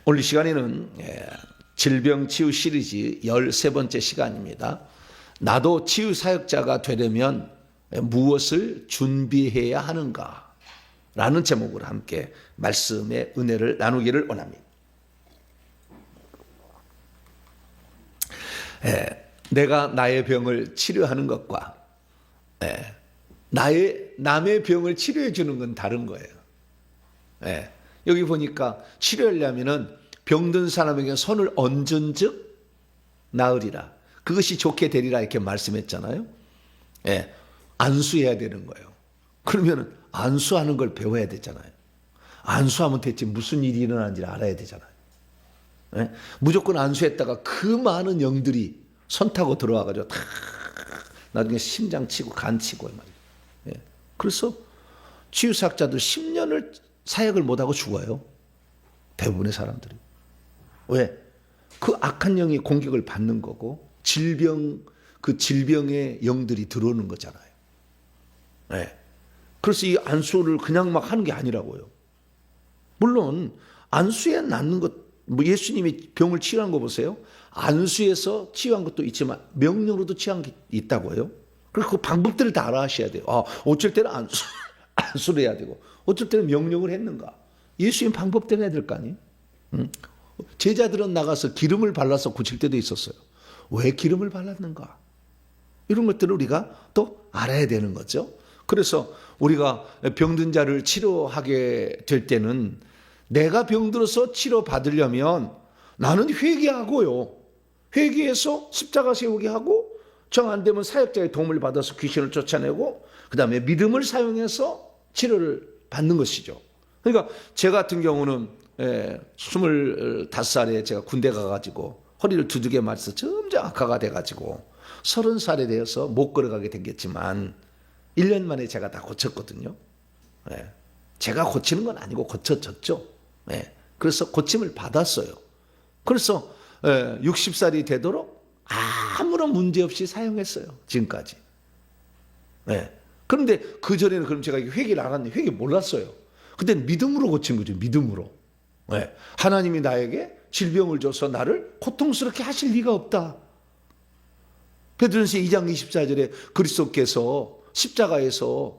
오늘 이 시간에는 질병치유 시리즈 13번째 시간입니다. 나도 치유사역자가 되려면 무엇을 준비해야 하는가? 라는 제목으로 함께 말씀의 은혜를 나누기를 원합니다. 내가 나의 병을 치료하는 것과 남의 병을 치료해 주는 건 다른 거예요. 여기 보니까 치료하려면은 병든 사람에게 손을 얹은 즉 나으리라. 그것이 좋게 되리라 이렇게 말씀했잖아요. 안수해야 되는 거예요. 그러면 안수하는 걸 배워야 되잖아요. 안수하면 대체 무슨 일이 일어나는지 알아야 되잖아요. 무조건 안수했다가 그 많은 영들이 손 타고 들어와가지고 다 나중에 심장 치고 간 치고 말이에요. 그래서 치유사역자들 10년을 사역을 못하고 죽어요. 대부분의 사람들이. 왜? 그 악한 영이 공격을 받는 거고 그 질병의 영들이 들어오는 거잖아요. 그래서 이 안수를 그냥 막 하는 게 아니라고요. 물론 안수에 낫는 것, 예수님이 병을 치유한 거 보세요. 안수에서 치유한 것도 있지만 명령으로도 치유한 게 있다고요. 그래서 그 방법들을 다 알아하셔야 돼요. 어쩔 때는 안수를 해야 되고 어쩔 때는 명령을 했는가. 예수님 방법대로 해야 될 거 아니에요. 제자들은 나가서 기름을 발라서 고칠 때도 있었어요. 왜 기름을 발랐는가? 이런 것들을 우리가 또 알아야 되는 거죠. 그래서 우리가 병든 자를 치료하게 될 때는 내가 병들어서 치료받으려면 나는 회개하고요. 회개해서 십자가 세우게 하고 정 안 되면 사역자의 도움을 받아서 귀신을 쫓아내고 그 다음에 믿음을 사용해서 치료를 받는 것이죠. 그러니까 제 같은 경우는 25살에 제가 군대 가가지고 허리를 두들겨 맞아서 점점 악화가 돼가지고 30살에 되어서 못 걸어가게 됐겠지만 1년 만에 제가 다 고쳤거든요. 제가 고치는 건 아니고 고쳐졌죠. 그래서 고침을 받았어요. 그래서 60살이 되도록 아무런 문제 없이 사용했어요. 지금까지. 그런데 그전에는 그럼 제가 회개를 안 했는데 회개 몰랐어요. 그때 믿음으로 고친 거죠. 믿음으로. 하나님이 나에게 질병을 줘서 나를 고통스럽게 하실 리가 없다. 베드로전서 2장 24절에 그리스도께서 십자가에서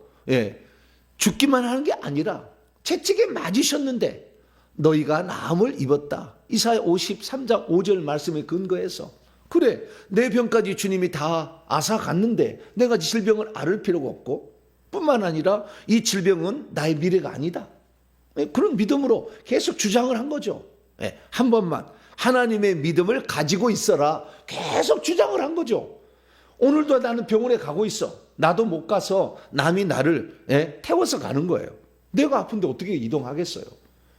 죽기만 하는 게 아니라 채찍에 맞으셨는데 너희가 나음을 입었다. 이사야 53장 5절 말씀에 근거해서 그래 내 병까지 주님이 다 앗아갔는데 내가 질병을 앓을 필요가 없고 뿐만 아니라 이 질병은 나의 미래가 아니다. 그런 믿음으로 계속 주장을 한 거죠. 한 번만 하나님의 믿음을 가지고 있어라 계속 주장을 한 거죠. 오늘도 나는 병원에 가고 있어. 나도 못 가서 남이 나를 태워서 가는 거예요. 내가 아픈데 어떻게 이동하겠어요.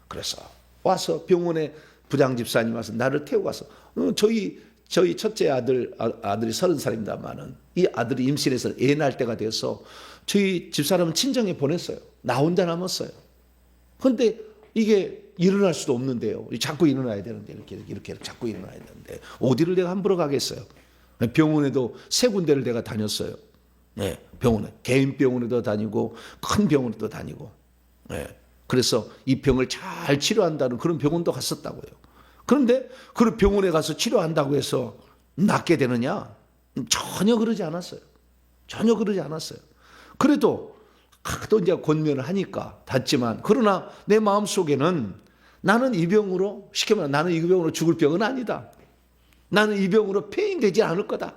그래서 와서 병원에 부장집사님 와서 나를 태우고 가서 저희 첫째 아들이 30살입니다만은 이 아들이 임신해서 애 낳을 때가 돼서 저희 집사람은 친정에 보냈어요. 나 혼자 남았어요. 그런데 이게 일어날 수도 없는데요. 자꾸 일어나야 되는데 이렇게 자꾸 일어나야 되는데 어디를 내가 함부로 가겠어요. 병원에도 3군데를 내가 다녔어요. 병원에 개인 병원에도 다니고 큰 병원에도 다니고. 그래서 이 병을 잘 치료한다는 그런 병원도 갔었다고요. 그런데 그 병원에 가서 치료한다고 해서 낫게 되느냐? 전혀 그러지 않았어요. 전혀 그러지 않았어요. 그래도 또 이제 권면을 하니까 닿지만 그러나 내 마음속에는 나는 이 병으로 시키면 나는 이 병으로 죽을 병은 아니다. 나는 이 병으로 폐인되지 않을 거다.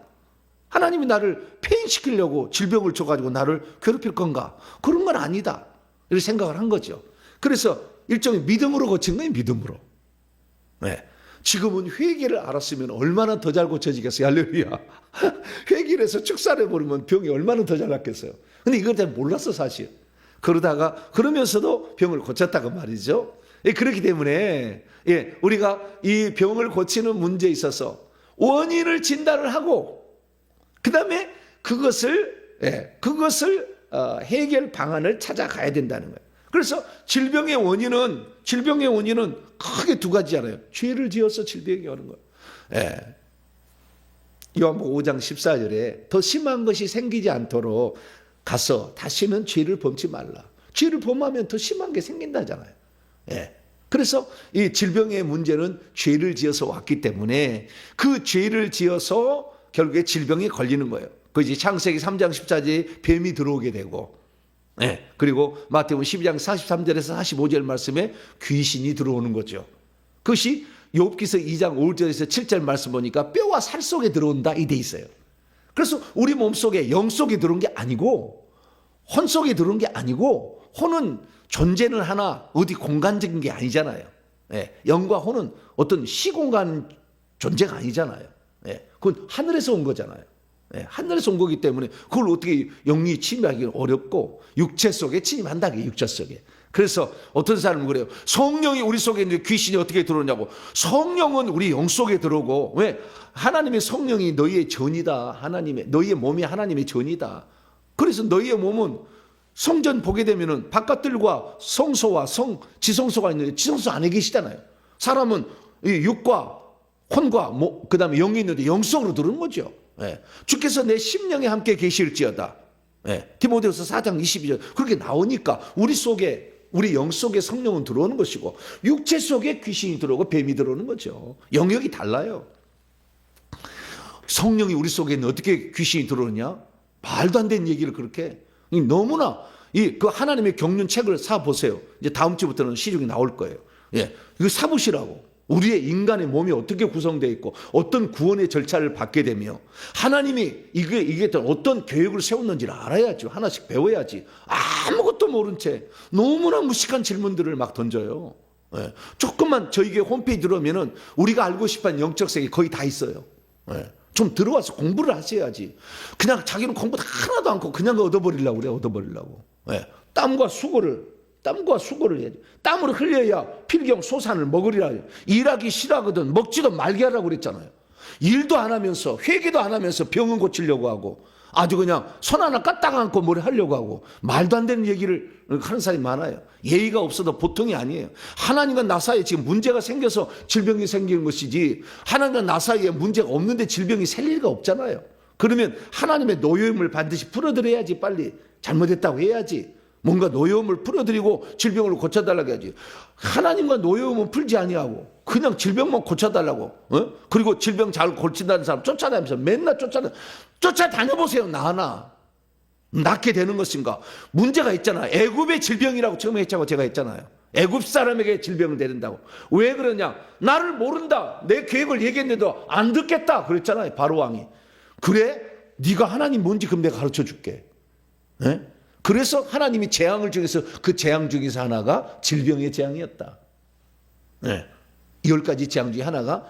하나님이 나를 폐인시키려고 질병을 줘가지고 나를 괴롭힐 건가? 그런 건 아니다. 이렇게 생각을 한 거죠. 그래서 일종의 믿음으로 고친 거예요. 믿음으로. 지금은 회개를 알았으면 얼마나 더 잘 고쳐지겠어요. 할렐루야. 회개를 해서 축사를 버리면 병이 얼마나 더 잘 낫겠어요. 근데 이걸 잘 몰랐어 사실. 그러면서도 병을 고쳤다고 말이죠. 그렇기 때문에 우리가 이 병을 고치는 문제에 있어서 원인을 진단을 하고 그 다음에 그것을 해결 방안을 찾아가야 된다는 거예요. 그래서 질병의 원인은 크게 2가지잖아요. 죄를 지어서 질병이 오는 거예요. 요한복음 5장 14절에 더 심한 것이 생기지 않도록 가서 다시는 죄를 범치 말라. 죄를 범하면 더 심한 게 생긴다잖아요. 그래서 이 질병의 문제는 죄를 지어서 왔기 때문에 그 죄를 지어서 결국에 질병에 걸리는 거예요. 그 이제 창세기 3장 14절에 뱀이 들어오게 되고, 예. 그리고 마태복음 12장 43절에서 45절 말씀에 귀신이 들어오는 거죠. 그것이 욥기서 2장 5절에서 7절 말씀 보니까 뼈와 살 속에 들어온다 이 돼 있어요. 그래서 우리 몸 속에 영 속에 들어온 게 아니고 혼 속에 들어온 게 아니고, 혼은 존재는 하나 어디 공간적인 게 아니잖아요. 예, 영과 혼은 어떤 시공간 존재가 아니잖아요. 예, 그건 하늘에서 온 거잖아요. 예, 하늘에서 온 거기 때문에 그걸 어떻게 영이 침입하기 어렵고 육체 속에 침입한다. 육체 속에. 그래서 어떤 사람은 그래요. 성령이 우리 속에 있는데 귀신이 어떻게 들어오냐고. 성령은 우리 영 속에 들어오고, 왜? 하나님의 성령이 너희의 전이다. 너희의 몸이 하나님의 전이다. 그래서 너희의 몸은 성전 보게 되면은 바깥들과 성소와 지성소가 있는데 지성소 안에 계시잖아요. 사람은 이 육과 혼과 그다음에 영이 있는데 영 속으로 들어오는 거죠. 예. 주께서 내 심령에 함께 계실지어다. 예. 디모데후서 4장 22절 그렇게 나오니까 우리 속에, 우리 영 속에 성령은 들어오는 것이고 육체 속에 귀신이 들어오고 뱀이 들어오는 거죠. 영역이 달라요. 성령이 우리 속에 있는 어떻게 귀신이 들어오느냐? 말도 안 되는 얘기를 그렇게. 너무나 그 하나님의 경륜 책을 사 보세요. 이제 다음 주부터는 시중에 나올 거예요. 예, 이거 사 보시라고. 우리의 인간의 몸이 어떻게 구성되어 있고 어떤 구원의 절차를 받게 되며 하나님이 이게 어떤 계획을 세웠는지를 알아야죠. 하나씩 배워야지. 아무것도 모른 채 너무나 무식한 질문들을 막 던져요. 예, 조금만 저에게 홈페이지 들어오면은 우리가 알고 싶은 영적 세계 거의 다 있어요. 예. 좀 들어와서 공부를 하셔야지. 그냥 자기는 공부 하나도 않고 그냥 얻어버리려고 그래. 얻어버리려고. 예. 땀과 수고를 해야지. 땀을 흘려야 필경 소산을 먹으리라. 일하기 싫어하거든 먹지도 말게 하라고 그랬잖아요. 일도 안 하면서 회개도 안 하면서 병은 고치려고 하고 아주 그냥 손 하나 까딱 않고 뭘 하려고 하고 말도 안 되는 얘기를 하는 사람이 많아요. 예의가 없어도 보통이 아니에요. 하나님과 나 사이에 지금 문제가 생겨서 질병이 생기는 것이지 하나님과 나 사이에 문제가 없는데 질병이 생길 리가 없잖아요. 그러면 하나님의 노여움을 반드시 풀어드려야지. 빨리 잘못했다고 해야지. 뭔가 노여움을 풀어드리고 질병을 고쳐달라고 해야지. 하나님과 노여움은 풀지 아니하고 그냥 질병만 고쳐달라고. 그리고 질병 잘 고친다는 사람 쫓아다니면서 맨날 쫓아다녀보세요. 나나 낫게 되는 것인가. 문제가 있잖아. 애굽의 질병이라고 처음에 했자고 제가 했잖아요. 애굽 사람에게 질병을 내린다고. 왜 그러냐. 나를 모른다. 내 계획을 얘기했는데도 안 듣겠다 그랬잖아요. 바로 왕이. 그래 네가 하나님 뭔지 그럼 내가 가르쳐 줄게. 네? 그래서 하나님이 재앙을 중에서 그 재앙 중에서 하나가 질병의 재앙이었다. 네. 10가지 재앙 중에 하나가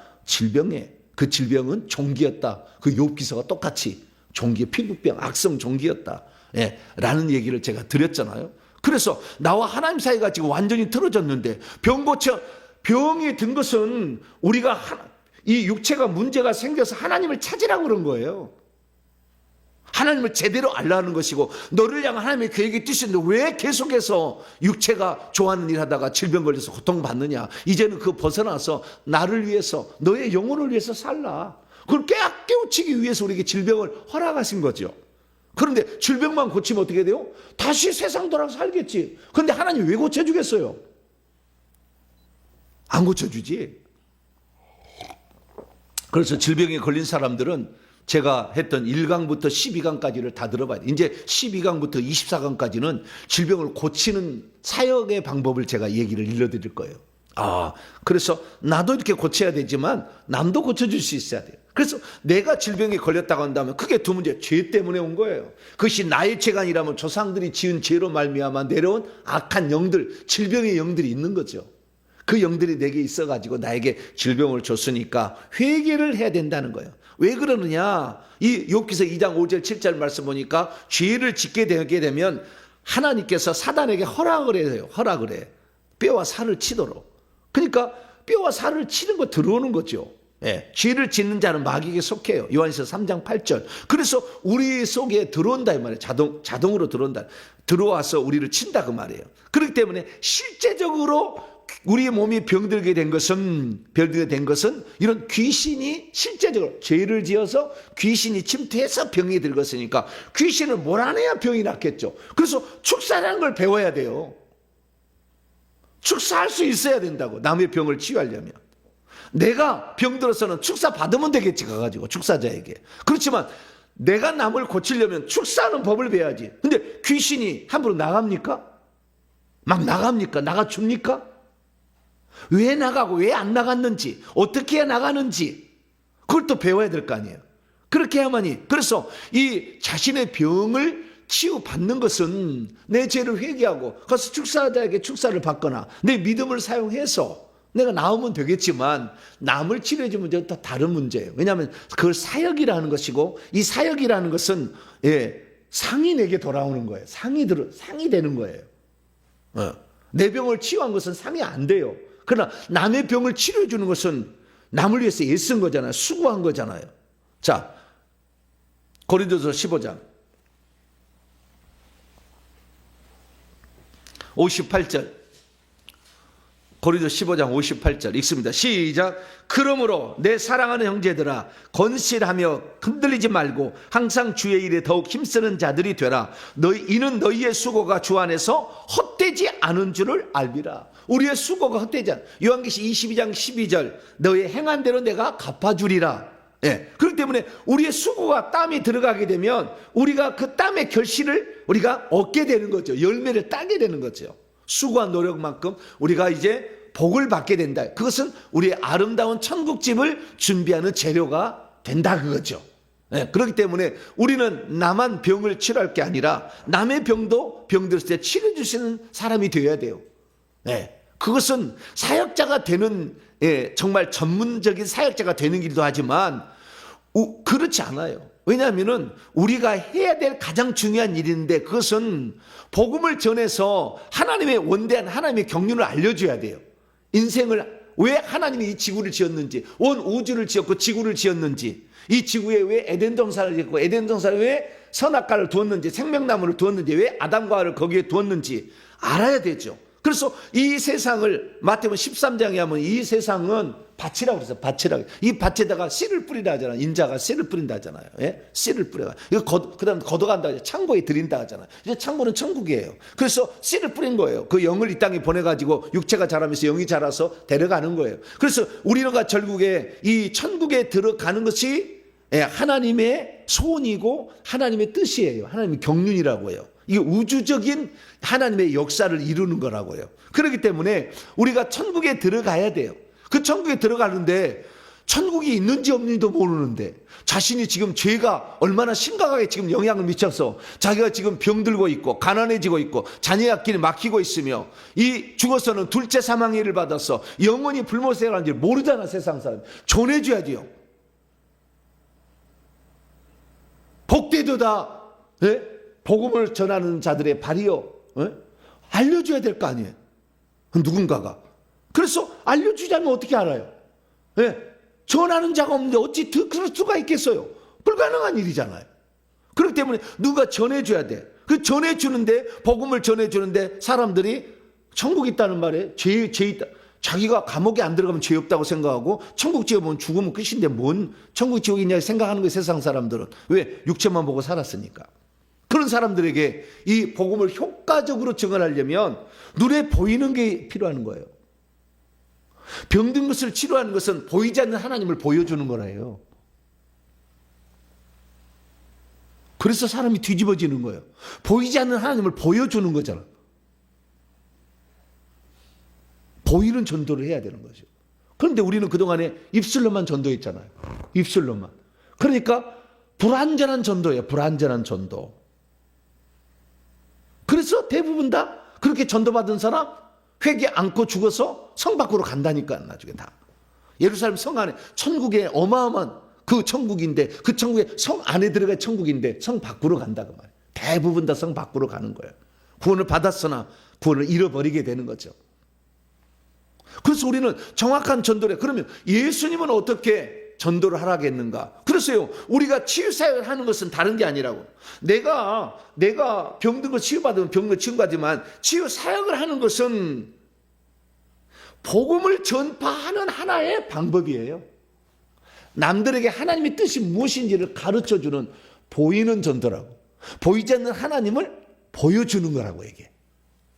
그 질병은 종기였다. 그 욥기서가 똑같이 종기, 피부병, 악성 종기였다. 예, 라는 얘기를 제가 드렸잖아요. 그래서 나와 하나님 사이가 지금 완전히 틀어졌는데 병이 든 것은 우리가 이 육체가 문제가 생겨서 하나님을 찾으라고 그런 거예요. 하나님을 제대로 알라는 것이고 너를 향한 하나님의 계획이 뜻인데 왜 계속해서 육체가 좋아하는 일 하다가 질병 걸려서 고통받느냐. 이제는 그거 벗어나서 나를 위해서 너의 영혼을 위해서 살라. 그걸 깨우치기 위해서 우리에게 질병을 허락하신 거죠. 그런데 질병만 고치면 어떻게 돼요? 다시 세상 돌아서 살겠지. 그런데 하나님 왜 고쳐주겠어요? 안 고쳐주지. 그래서 질병에 걸린 사람들은 제가 했던 1강부터 12강까지를 다 들어봐야 돼. 이제 12강부터 24강까지는 질병을 고치는 사역의 방법을 제가 얘기를 일러드릴 거예요. 그래서 나도 이렇게 고쳐야 되지만 남도 고쳐줄 수 있어야 돼요. 그래서 내가 질병에 걸렸다고 한다면 그게 두 문제, 죄 때문에 온 거예요. 그것이 나의 죄가 아니라면 조상들이 지은 죄로 말미암아 내려온 악한 영들, 질병의 영들이 있는 거죠. 그 영들이 내게 있어가지고 나에게 질병을 줬으니까 회개를 해야 된다는 거예요. 왜 그러느냐? 이 욥기서 2장 5절 7절 말씀 보니까 죄를 짓게 되게 되면 하나님께서 사단에게 허락을 해요. 허락을 해. 뼈와 살을 치도록. 그러니까 뼈와 살을 치는 거 들어오는 거죠. 예, 죄를 짓는 자는 마귀에게 속해요. 요한일서 3장 8절. 그래서 우리 속에 들어온다 이 말이에요. 자동으로 들어온다. 들어와서 우리를 친다 그 말이에요. 그렇기 때문에 실제적으로 우리의 몸이 병들게 된 것은 이런 귀신이 실제적으로 죄를 지어서 귀신이 침투해서 병이 들었으니까 귀신을 몰아내야 병이 낫겠죠. 그래서 축사라는 걸 배워야 돼요. 축사할 수 있어야 된다고. 남의 병을 치유하려면. 내가 병들어서는 축사 받으면 되겠지, 가가지고 축사자에게. 그렇지만 내가 남을 고치려면 축사하는 법을 배워야지. 근데 귀신이 함부로 나갑니까? 막 나갑니까? 나가줍니까? 왜 나가고 왜 안 나갔는지, 어떻게 해야 나가는지 그걸 또 배워야 될 거 아니에요. 그렇게 해야만이. 그래서 이 자신의 병을 치유받는 것은 내 죄를 회개하고 가서 축사자에게 축사를 받거나 내 믿음을 사용해서 내가 나으면 되겠지만, 남을 치료해주는 문제는 또 다른 문제예요. 왜냐하면 그걸 사역이라는 것이고, 이 사역이라는 것은 상이 내게 돌아오는 거예요. 상이 되는 거예요. 내 병을 치유한 것은 상이 안 돼요. 그러나 남의 병을 치료해 주는 것은 남을 위해서 애쓴 거잖아요. 수고한 거잖아요. 자, 고린도서 15장 58절. 고린도 15장 58절 읽습니다. 시작. 그러므로 내 사랑하는 형제들아, 건실하며 흔들리지 말고 항상 주의 일에 더욱 힘쓰는 자들이 되라. 이는 너희의 수고가 주 안에서 헛되지 않은 줄을 알리라. 우리의 수고가 헛되지 않아. 요한계시 22장 12절. 너의 행한 대로 내가 갚아주리라. 그렇기 때문에 우리의 수고가 땀이 들어가게 되면 우리가 그 땀의 결실을 우리가 얻게 되는 거죠. 열매를 따게 되는 거죠. 수고한 노력만큼 우리가 이제 복을 받게 된다. 그것은 우리의 아름다운 천국집을 준비하는 재료가 된다, 그거죠. 그렇기 때문에 우리는 나만 병을 치료할 게 아니라 남의 병도 병들었을 때 치료해 주시는 사람이 되어야 돼요. 그것은 사역자가 되는, 정말 전문적인 사역자가 되는 길도 하지만 그렇지 않아요. 왜냐하면 우리가 해야 될 가장 중요한 일인데, 그것은 복음을 전해서 하나님의 원대한 하나님의 경륜을 알려줘야 돼요. 인생을, 왜 하나님이 이 지구를 지었는지, 온 우주를 지었고 지구를 지었는지, 이 지구에 왜 에덴 동산을 지었고 에덴 동산에 왜 선악과를 두었는지, 생명나무를 두었는지, 왜 아담과 하와를 거기에 두었는지 알아야 되죠. 그래서 이 세상을 마태복음 13장에 하면 이 세상은 밭이라고 그랬어요. 밭이라고. 이 밭에다가 씨를 뿌리라 하잖아요. 인자가 씨를 뿌린다 하잖아요. 씨를 뿌려가. 그 다음 걷어간다 하잖아요. 창고에 들인다 하잖아요. 이제 창고는 천국이에요. 그래서 씨를 뿌린 거예요. 그 영을 이 땅에 보내가지고 육체가 자라면서 영이 자라서 데려가는 거예요. 그래서 우리는 결국에 이 천국에 들어가는 것이 하나님의 소원이고 하나님의 뜻이에요. 하나님의 경륜이라고 해요. 이게 우주적인 하나님의 역사를 이루는 거라고요. 그렇기 때문에 우리가 천국에 들어가야 돼요. 그 천국에 들어가는데 천국이 있는지 없는지도 모르는데, 자신이 지금 죄가 얼마나 심각하게 지금 영향을 미쳐서 자기가 지금 병들고 있고 가난해지고 있고 자녀의 앞길이 막히고 있으며, 이 죽어서는 둘째 사망의를 받아서 영원히 불못생활하는지 모르잖아. 세상 사람 전해줘야 돼요. 복되도다. 복음을 전하는 자들의 발이요. 알려줘야 될 거 아니에요. 누군가가. 그래서 알려주자면 어떻게 알아요? 전하는 자가 없는데 어찌 그럴 수가 있겠어요? 불가능한 일이잖아요. 그렇기 때문에 누가 전해줘야 돼. 그 전해주는데, 복음을 전해주는데 사람들이 천국 있다는 말에 죄 있다. 자기가 감옥에 안 들어가면 죄 없다고 생각하고 천국 지옥 보면 죽으면 끝인데 뭔 천국 지옥이 있냐 생각하는 거예요. 세상 사람들은. 왜? 육체만 보고 살았으니까. 그런 사람들에게 이 복음을 효과적으로 증언하려면 눈에 보이는 게 필요한 거예요. 병든 것을 치료하는 것은 보이지 않는 하나님을 보여주는 거라요. 그래서 사람이 뒤집어지는 거예요. 보이지 않는 하나님을 보여주는 거잖아. 보이는 전도를 해야 되는 거죠. 그런데 우리는 그동안에 입술로만 전도했잖아요. 입술로만. 그러니까 불완전한 전도예요. 불완전한 전도. 그래서 대부분 다 그렇게 전도받은 사람 회개 안고 죽어서 성 밖으로 간다니까. 나중에 다 예루살렘 성 안에 천국에 어마어마한 그 천국인데, 그 천국에 성 안에 들어가 천국인데 성 밖으로 간다고 말이에요. 대부분 다 성 밖으로 가는 거예요. 구원을 받았으나 구원을 잃어버리게 되는 거죠. 그래서 우리는 정확한 전도를 해. 그러면 예수님은 어떻게 전도를 하라겠는가? 그래서요, 우리가 치유사역을 하는 것은 다른 게 아니라고. 내가 병든 거 치유받으면 병든 거 치유받지만, 치유사역을 하는 것은 복음을 전파하는 하나의 방법이에요. 남들에게 하나님의 뜻이 무엇인지를 가르쳐주는 보이는 전도라고. 보이지 않는 하나님을 보여주는 거라고. 이게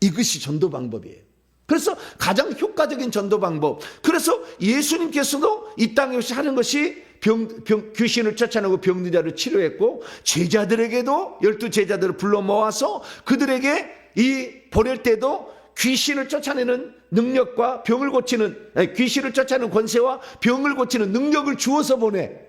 이것이 전도 방법이에요. 그래서 가장 효과적인 전도 방법. 그래서 예수님께서도 이 땅에 하는 것이 귀신을 쫓아내고 병든 자를 치료했고, 제자들에게도 12제자들을 불러 모아서 그들에게 보낼 때도 귀신을 쫓아내는 능력과 병을 고치는, 귀신을 쫓아내는 권세와 병을 고치는 능력을 주어서 보내.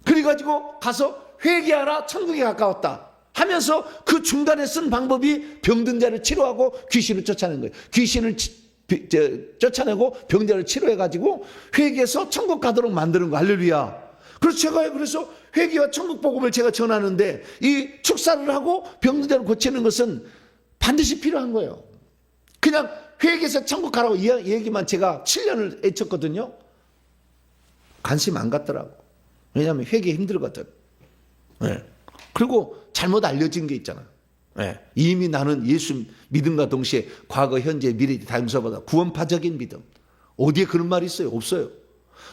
그래가지고 가서 회개하라, 천국에 가까웠다 하면서 그 중간에 쓴 방법이 병든 자를 치료하고 귀신을 쫓아내는 거예요. 귀신을 쫓아내고 병든 자를 치료해가지고 회개해서 천국 가도록 만드는 거. 할렐루야. 그래서 제가 그래서 회개와 천국 복음을 제가 전하는데, 이 축사를 하고 병든 자를 고치는 것은 반드시 필요한 거예요. 그냥 회개해서 천국 가라고 이 얘기만 제가 7년을 애쳤거든요. 관심 안 갖더라고. 왜냐하면 회개 힘들거든. 네. 그리고 잘못 알려진 게 있잖아. 네. 이미 나는 예수 믿음과 동시에 과거, 현재, 미래 다 용서받아. 구원파적인 믿음. 어디에 그런 말이 있어요? 없어요.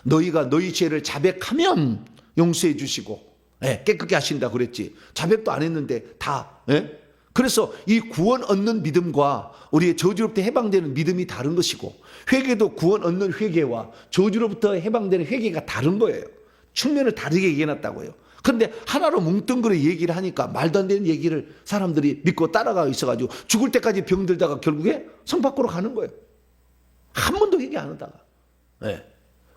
너희가 너희 죄를 자백하면 용서해 주시고, 네. 깨끗게 하신다 그랬지. 자백도 안 했는데 다. 네. 그래서 이 구원 얻는 믿음과 우리의 저주로부터 해방되는 믿음이 다른 것이고, 회개도 구원 얻는 회개와 저주로부터 해방되는 회개가 다른 거예요. 측면을 다르게 얘기해놨다고요. 그런데 하나로 뭉뚱그려 얘기를 하니까 말도 안 되는 얘기를 사람들이 믿고 따라가 있어가지고 죽을 때까지 병들다가 결국에 성 밖으로 가는 거예요. 한 번도 얘기 안 하다가. 네.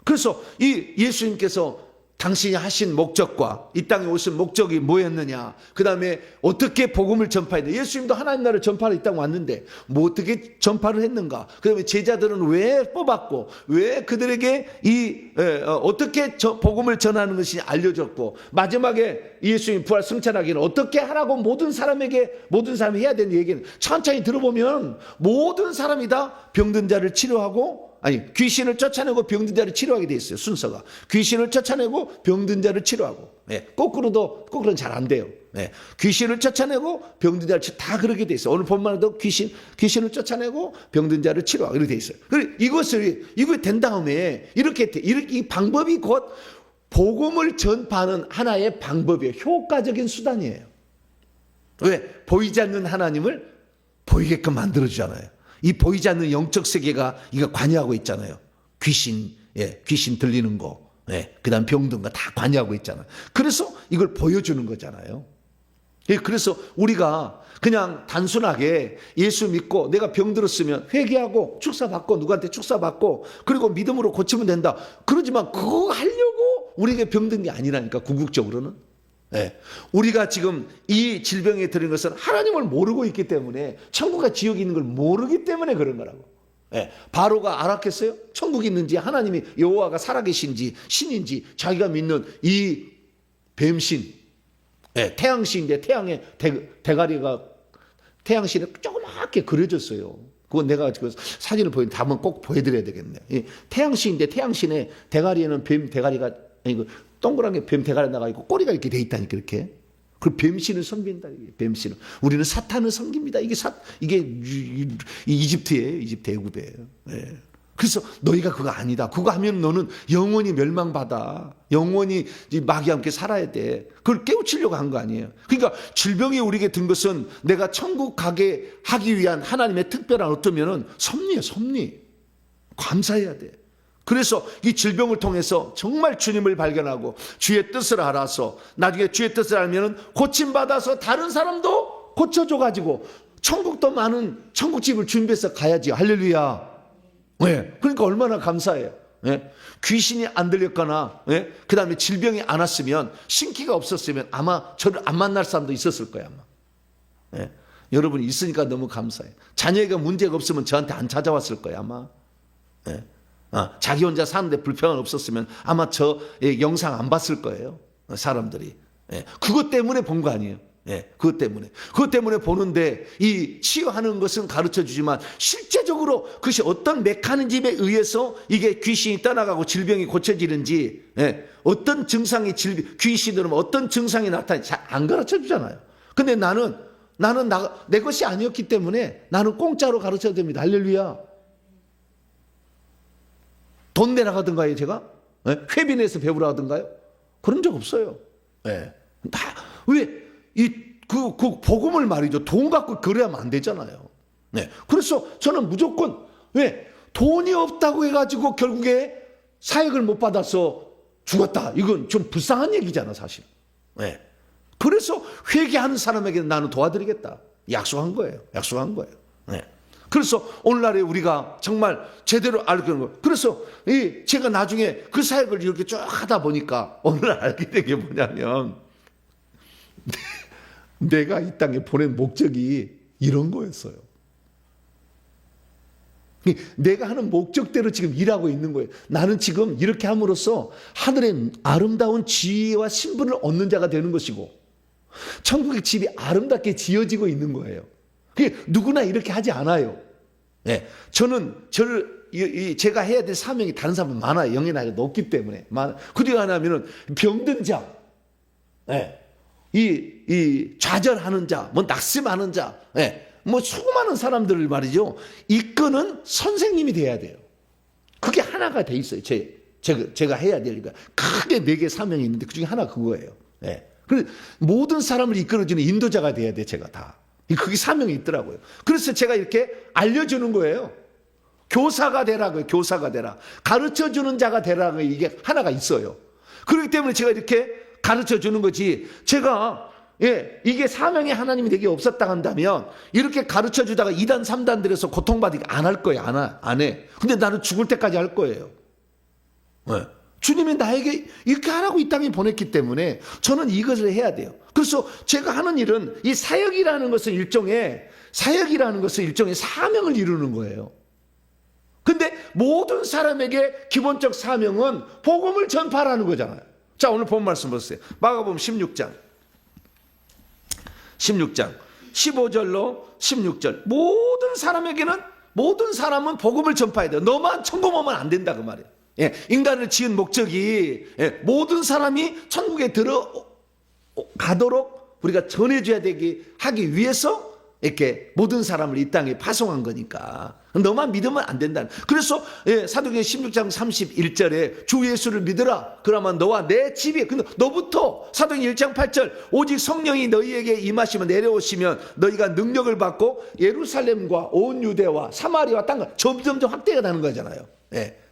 그래서 이 예수님께서 당신이 하신 목적과 이 땅에 오신 목적이 뭐였느냐, 그 다음에 어떻게 복음을 전파해야 돼. 예수님도 하나님 나라를 전파하러 이 땅 왔는데 뭐 어떻게 전파를 했는가, 그 다음에 제자들은 왜 뽑았고 왜 그들에게 어떻게 복음을 전하는 것이 알려졌고, 마지막에 예수님 부활 승천하기는 어떻게 하라고 모든 사람이 해야 되는 얘기는 천천히 들어보면 모든 사람이 다 병든 자를 치료하고, 귀신을 쫓아내고 병든 자를 치료하게 돼 있어요. 순서가 귀신을 쫓아내고 병든 자를 치료하고, 거꾸로는 잘 안 돼요. 귀신을 쫓아내고 병든 자를 다 그렇게 돼 있어요. 오늘 본문에도 귀신을 쫓아내고 병든 자를 치료하고 이렇게 돼 있어요. 그리고 이거 된 다음에 이렇게 이 방법이 곧 복음을 전파하는 하나의 방법이에요. 효과적인 수단이에요. 왜? 보이지 않는 하나님을 보이게끔 만들어주잖아요. 이 보이지 않는 영적 세계가 이거 관여하고 있잖아요. 귀신 들리는 거, 그 다음 병든 거 다 관여하고 있잖아요. 그래서 이걸 보여주는 거잖아요. 그래서 우리가 그냥 단순하게 예수 믿고 내가 병들었으면 회개하고 축사받고, 누구한테 축사받고 그리고 믿음으로 고치면 된다. 그러지만 그거 하려고 우리에게 병든 게 아니라니까, 궁극적으로는. 우리가 지금 이 질병에 들은 것은 하나님을 모르고 있기 때문에, 천국과 지옥이 있는 걸 모르기 때문에 그런 거라고. 바로가 알았겠어요? 천국이 있는지, 하나님이 여호와가 살아계신지 신인지 자기가 믿는 이 뱀신, 태양신인데 태양의 대가리가 태양신에 조그맣게 그려졌어요. 그건 내가 지금 사진을 다음은 꼭 보여드려야 되겠네요. 태양신인데 태양신의 대가리에는 뱀 대가리가 동그란 게 뱀 대가리 나가 있고 꼬리가 이렇게 돼 있다니까, 이렇게. 그 뱀신을 섬긴다. 뱀신을. 우리는 사탄을 섬깁니다. 이게 이집트예요. 이집트 애굽이에요. 그래서 너희가 그거 아니다. 그거 하면 너는 영원히 멸망받아. 영원히 마귀와 함께 살아야 돼. 그걸 깨우치려고 한 거 아니에요. 그러니까 질병이 우리에게 든 것은 내가 천국 가게 하기 위한 하나님의 특별한 어쩌면은 섭리예요. 섭리. 감사해야 돼. 그래서 이 질병을 통해서 정말 주님을 발견하고 주의 뜻을 알아서, 나중에 주의 뜻을 알면 고침받아서 다른 사람도 고쳐줘가지고 천국도 많은 천국집을 준비해서 가야지. 할렐루야. 그러니까 얼마나 감사해요. 귀신이 안 들렸거나, 그 다음에 질병이 안 왔으면, 신기가 없었으면 아마 저를 안 만날 사람도 있었을 거예요. 아마. 여러분이 있으니까 너무 감사해요. 자녀에게 문제가 없으면 저한테 안 찾아왔을 거예요. 아마. 자기 혼자 사는데 불평은 없었으면 아마 저 영상 안 봤을 거예요. 사람들이. 그것 때문에 본 거 아니에요. 그것 때문에 보는데, 이 치유하는 것은 가르쳐 주지만 실제적으로 그것이 어떤 메커니즘에 의해서 이게 귀신이 떠나가고 질병이 고쳐지는지, 어떤 증상이 귀신으로 어떤 증상이 나타나는지 잘 안 가르쳐 주잖아요. 근데 나는 내 것이 아니었기 때문에 나는 공짜로 가르쳐야 됩니다. 할렐루야. 돈 내라 하던가요, 제가? 회비 내서 배우라 하던가요? 그런 적 없어요. 왜? 그 복음을 말이죠. 돈 갖고 거래하면 안 되잖아요. 네. 그래서 저는 무조건 왜 돈이 없다고 해가지고 결국에 사역을 못 받아서 죽었다. 이건 좀 불쌍한 얘기잖아, 사실. 네. 그래서 회개하는 사람에게 나는 도와드리겠다. 약속한 거예요. 약속한 거예요. 네. 그래서 오늘날에 우리가 정말 제대로 알게 거. 그래서 제가 나중에 그 사역을 이렇게 쭉 하다 보니까 오늘 알게 된 게 뭐냐면 내가 이 땅에 보낸 목적이 이런 거였어요. 내가 하는 목적대로 지금 일하고 있는 거예요. 나는 지금 이렇게 함으로써 하늘의 아름다운 지위와 신분을 얻는 자가 되는 것이고 천국의 집이 아름답게 지어지고 있는 거예요. 누구나 이렇게 하지 않아요. 네. 제가 해야 될 사명이 다른 사람은 많아요. 영의 나이가 높기 때문에. 그리고 하나면은 병든 자, 네. 좌절하는 자, 낙심하는 자, 네. 수많은 사람들을 말이죠. 이끄는 선생님이 돼야 돼요. 그게 하나가 돼 있어요. 제가 해야 되니까. 크게 4개 사명이 있는데 그 중에 하나 그거예요. 네. 그래서 모든 사람을 이끌어주는 인도자가 돼야 돼, 제가 다. 그게 사명이 있더라고요. 그래서 제가 이렇게 알려주는 거예요. 교사가 되라고요. 교사가 되라. 가르쳐주는 자가 되라고 이게 하나가 있어요. 그렇기 때문에 제가 이렇게 가르쳐주는 거지. 제가 이게 사명의 하나님이 내게 없었다 한다면 이렇게 가르쳐주다가 2단 3단 들여서 고통받으게 안 할 거예요. 안 해. 근데 나는 죽을 때까지 할 거예요. 네. 주님이 나에게 이렇게 하라고 이 땅에 보냈기 때문에 저는 이것을 해야 돼요. 그래서 제가 하는 일은 이 사역이라는 것은 일종의 사명을 이루는 거예요. 근데 모든 사람에게 기본적 사명은 복음을 전파하라는 거잖아요. 자, 오늘 본 말씀 보세요. 마가복음 16장 15절로 16절. 모든 사람은 복음을 전파해야 돼요. 너만 천국 오면 안 된다 그 말이에요. 인간을 지은 목적이 모든 사람이 천국에 들어가도록 우리가 전해줘야 되게 하기 위해서 이렇게 모든 사람을 이 땅에 파송한 거니까 너만 믿으면 안 된다. 그래서 사도행전 16장 31절에 주 예수를 믿으라. 그러면 너와 내 집이, 근데 너부터 사도행전 1장 8절 오직 성령이 너희에게 임하시면 내려오시면 너희가 능력을 받고 예루살렘과 온 유대와 사마리아와 땅과 점점점 확대가 되는 거잖아요.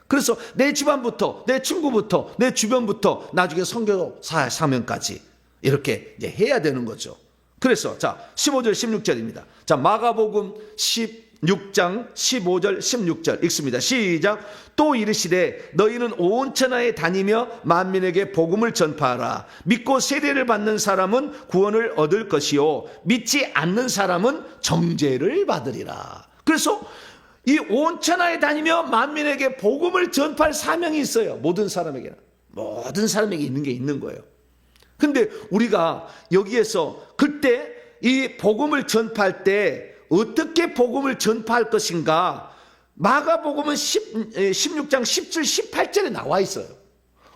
그래서 내 집안부터, 내 친구부터, 내 주변부터 나중에 선교 사명까지 이렇게 이제 해야 되는 거죠. 그래서 자 15절 16절입니다. 자 마가복음 16장 15절 16절 읽습니다. 시작. 또 이르시되 너희는 온 천하에 다니며 만민에게 복음을 전파하라. 믿고 세례를 받는 사람은 구원을 얻을 것이요 믿지 않는 사람은 정죄를 받으리라. 그래서 이 온 천하에 다니며 만민에게 복음을 전파할 사명이 있어요. 모든 사람에게 있는 게 있는 거예요. 근데 우리가 여기에서 그때 이 복음을 전파할 때 어떻게 복음을 전파할 것인가 마가복음은 16장 10절 18절에 나와 있어요.